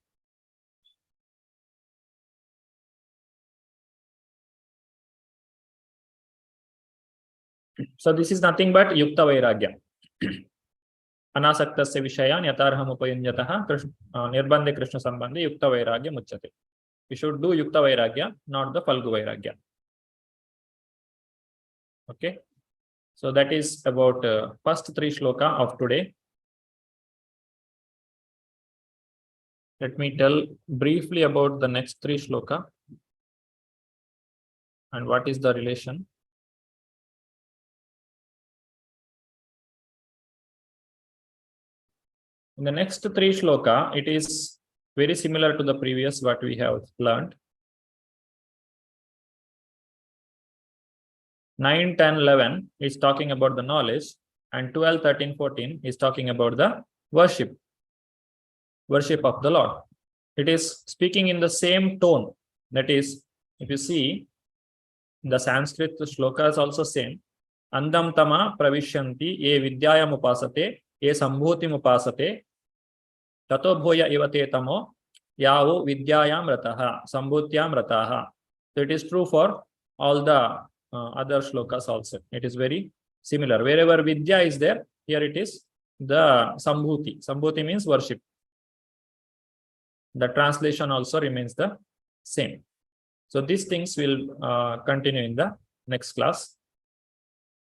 So this is nothing but Yukta Vairagya. Anasaktasya Vishayan Yatarham Upayunyataha Nirbandhe Krishna Sambandhe Yukta Vairagya Muchate. We should do Yukta Vairagya, not the Falgu Vairagya. Okay. So that is about first three shloka of today. Let me tell briefly about the next three shloka and what is the relation. In the next three shloka, it is very similar to the previous what we have learned. 9, 10, 11 is talking about the knowledge, and 12, 13, 14 is talking about the worship of the Lord. It is speaking in the same tone. That is, if you see, the Sanskrit shloka is also same. Andam tama pravishyanti ye vidyayam upasate ye sambhutim upasate tato bhoya ivate tamo yavu vidyayam rataha sambhutyam rataha. So it is true for all the other shlokas also. It is very similar. Wherever vidya is there, here it is the sambhuti. Sambhuti means worship. The translation also remains the same. So these things will continue in the next class.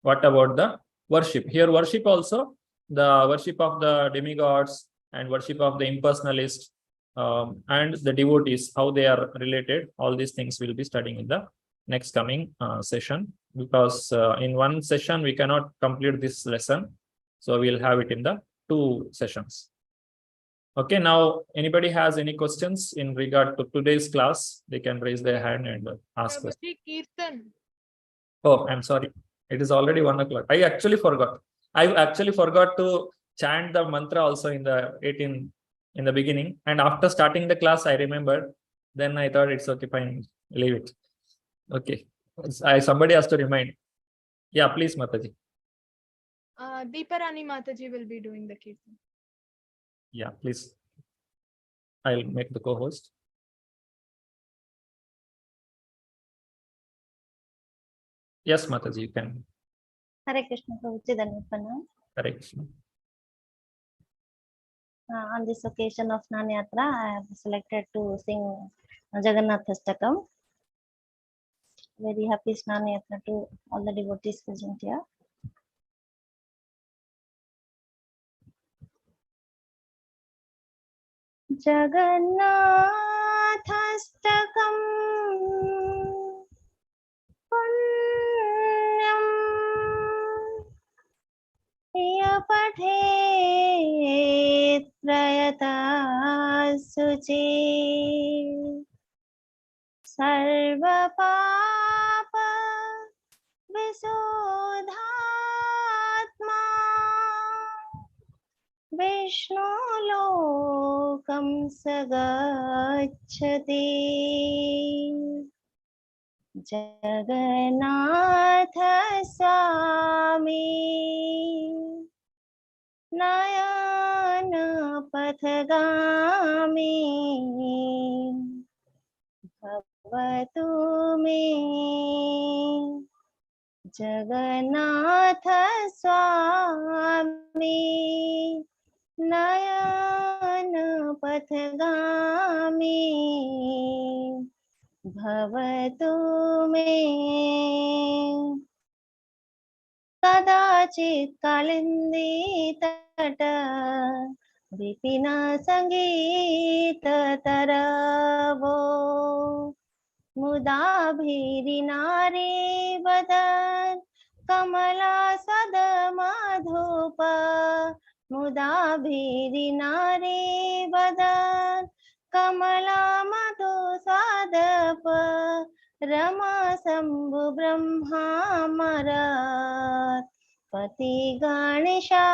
What about the worship? Here worship also, the worship of the demigods and worship of the impersonalists and the devotees, how they are related. All these things will be studying in the next coming session, because in one session we cannot complete this lesson. So we'll have it in the 2 sessions. Okay, now anybody has any questions in regard to today's class, they can raise their hand and ask us. Kirtan. Oh, I'm sorry. It is already 1 o'clock. I actually forgot. I actually forgot to chant the mantra also in the 18 in the beginning. And after starting the class, I remembered. Then I thought it's okay, fine, leave it. Okay. Somebody has to remind. Yeah, please, Mataji. Deeparani Mataji will be doing the kirtan. Yeah, please. I'll make the co-host. Yes, Mataji, you can. Hare Krishna Prabhuji Dhanapana. Hare Krishna. On this occasion of Snan Yatra, I have selected to sing Jagannath Astakam. Very happy Snan Yatra to all the devotees present here. Jagannathastakam punyam ya pathet prayata suci sarva papa visodhatma Vishnu lokam sagacchati Jagannatha Swami Nayana Pathagami Bhavatu me Jagannatha Swami Nayana Pathagami Bhavatu me Kadachit Kalindi Tata Vipina Sangita Taravo Mudabhiri Nari Badan Kamala Sadamadhupa Mudabhiri Nari Badan Kamala Madhu Sadapa Rama Sambhu Brahma Marat Pati Ganesha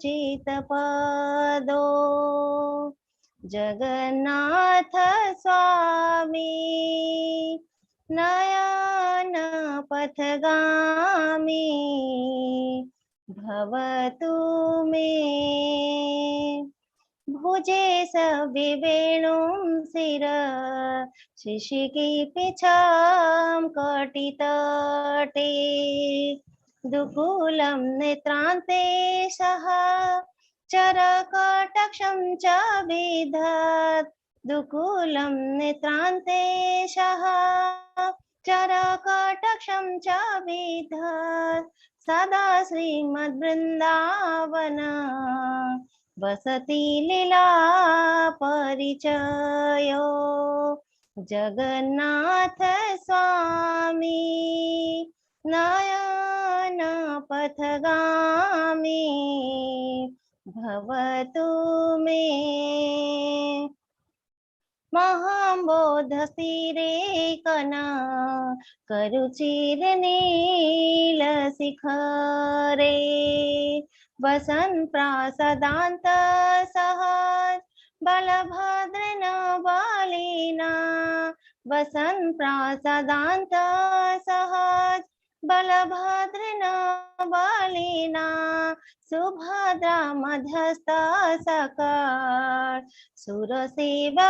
Chitapado Jagannatha Swami Nayana Pathagami Bhavatu me Bhuje Savivenum Sira Shishiki Picham Katitate Dukulam Netrante Saha Charakataksham cha vidhat Dukulam netrante shaha Charakataksham cha vidhat Sada Srimad Vrindavana Vasati Lila Parichayo Jagannatha Swami Nayana Pathagami Bhavatu me Mahambodhasire kana Karuchir nila sikhare Vasan prasadanta sahaj Balabhadrana balina Vasan prasadanta sahaj Balabhadrana balina Subhadra madhyastha sakar Suraseva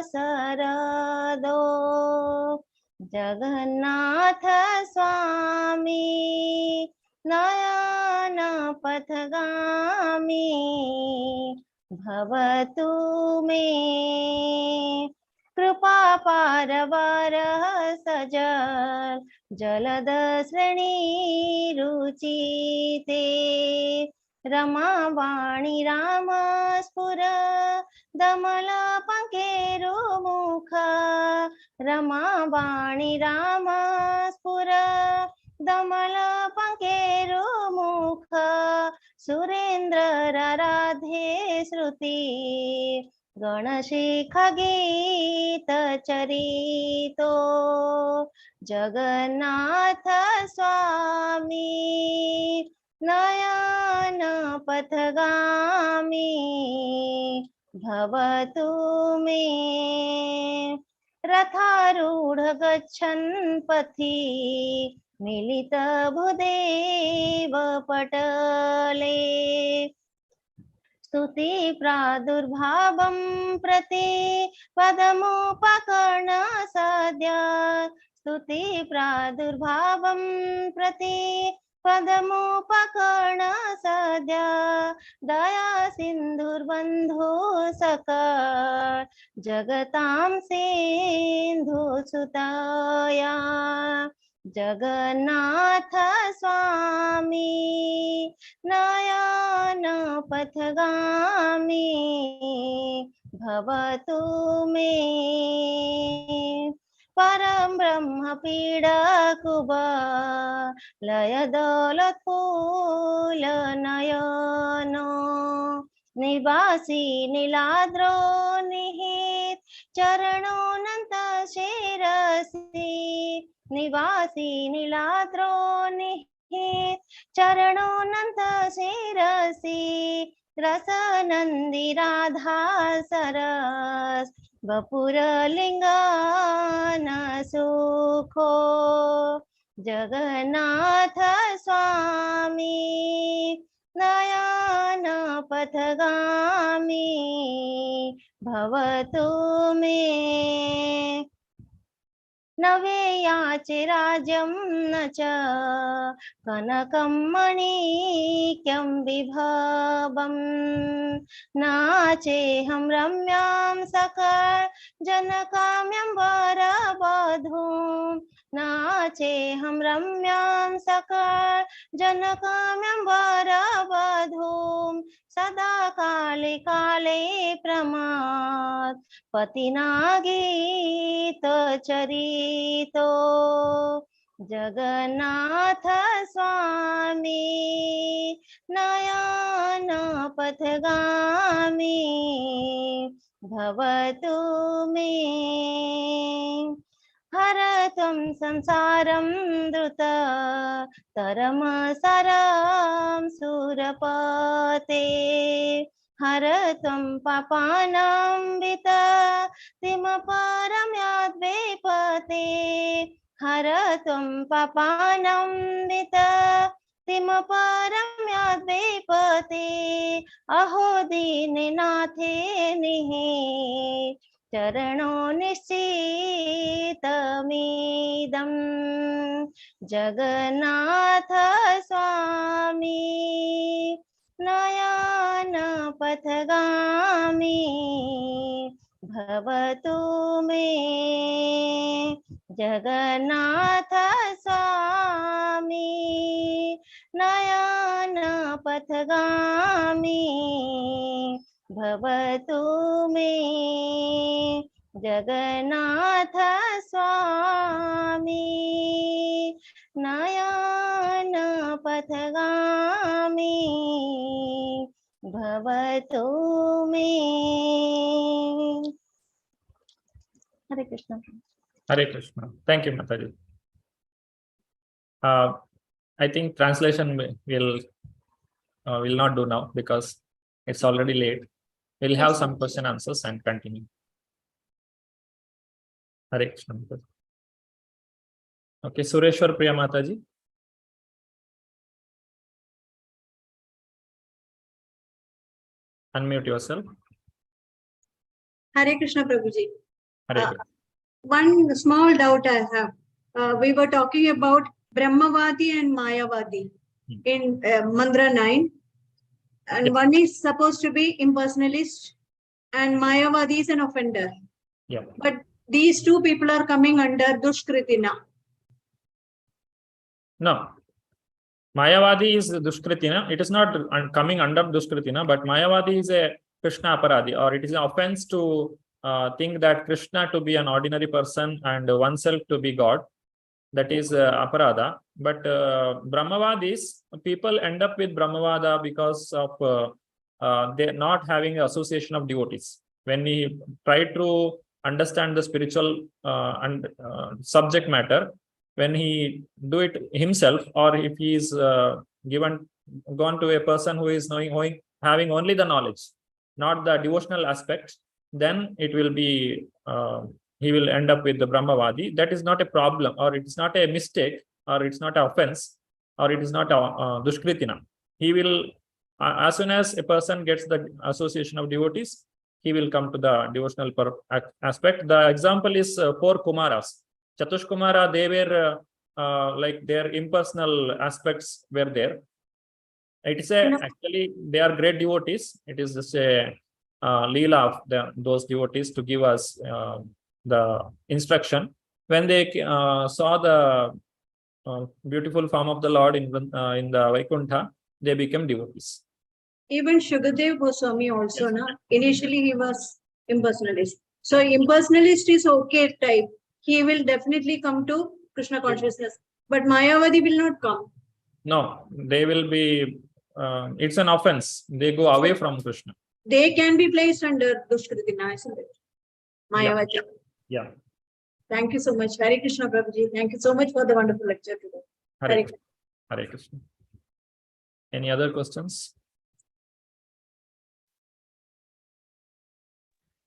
basarado Jagannatha Swami Nayana Pathagami Bhavatu me Kripa paravara sajar Jalada sreni ruchite Rama Vani Rama Spura Damala Pankeru Mukha Rama Vani Rama Spura Damala Pankeru Mukha Surendra Radhe Sruti Ganashikha Gita Charito Jagannatha Swami Nayana Pathagami Bhavatu me रथारूढ गच्छन् पथि मिलित भूदेव पटले स्तुति प्रादुर्भावं प्रति पदमुपकर्ण सद्य स्तुति प्रादुर्भावं प्रति पदमुपकर्ण सद्य दया सिन्धुर्बन्धु सकल जगतां सिन्धु सुताया जगन्नाथ स्वामी नयन पथगामी भवतु मे परम ब्रह्म पीडकुब लय दौलत फूल नयनो निवासी नीलाद्रो निहित चरणोनंत शिरसी निवासी नीलाद्रो निहित चरणोनंत शिरसी रसनंदी राधा सरस बपुर लिंगान सुखो जगन्नाथ स्वामी नयन पथगामी भवतु मे नवेयाचे राज्यं न च कनकं मणिक्यं विभवम् नाचेऽहं रम्यां सकल जनकाम्यं वरवधूं नाचेऽहं रम्यां सकल जनकाम्यं वरवधूं सदा काले काले प्रमाद पतिना गीत चरितो जगन्नाथ स्वामी नयन पथगामी भवतु मे हरतं संसारं द्रुत तरमसरं सुरपते हरतं पापानां विततिमपरं यद्वेपते हरतं पापानां विततिमपरं यद्वेपते अहो दीननाथे निहि चरणो निश्चितमिदं जगन्नाथ स्वामी नयन पथगामी भवतु मे जगन्नाथ स्वामी नयन पथगामी भवतु मे जगन्नाथ स्वामी नयन पथगामी भवतु मे हरे Krishna Hare Krishna. Thank you, Mataji. I think translation will not do now because it's already late. We'll have some question answers and continue. Hare Krishna. Okay, Sureshwar Priya Mataji. Unmute yourself. Hare Krishna Prabhuji. Hare Krishna. One small doubt I have. We were talking about Brahmavadi and Mayavadi in Mantra 9. And one is supposed to be impersonalist and Mayavadi is an offender. Yeah. But these two people are coming under Dushkritina. No. Mayavadi is Dushkritina. It is not coming under Dushkritina, but Mayavadi is a Krishna Aparadi, or it is an offense to think that Krishna to be an ordinary person and oneself to be God. That is Aparada. But Brahmavadis, people end up with Brahmavada because of they not having association of devotees. When we try to understand the spiritual subject matter, when he do it himself, or if he is gone to a person who is having only the knowledge, not the devotional aspect, then it will be he will end up with the Brahmavadi. That is not a problem, or it's not a mistake, or it's not an offense, or it is not a dushkritina. He will, as soon as a person gets the association of devotees, he will come to the devotional aspect. The example is 4 Kumaras. Chatush Kumara, they were like their impersonal aspects were there. It is actually they are great devotees. It is just a leela of those devotees to give us the instruction. When they saw the beautiful form of the Lord in the Vaikuntha, they became devotees. Even Shukadev Goswami also, na? Initially he was impersonalist. So impersonalist is okay type. He will definitely come to Krishna consciousness. But Mayavadi will not come. No, they will be, it's an offense. They go away from Krishna. They can be placed under Dushkritina, isn't it? Mayavadi. Yeah. Thank you so much. Hare Krishna Prabhuji. Thank you so much for the wonderful lecture today. Hare Krishna. Hare Krishna. Any other questions?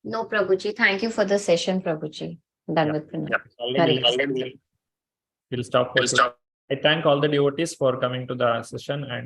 No, Prabhuji. Thank you for the session, Prabhuji. Done with Pranam. We'll stop. I thank all the devotees for coming to the session and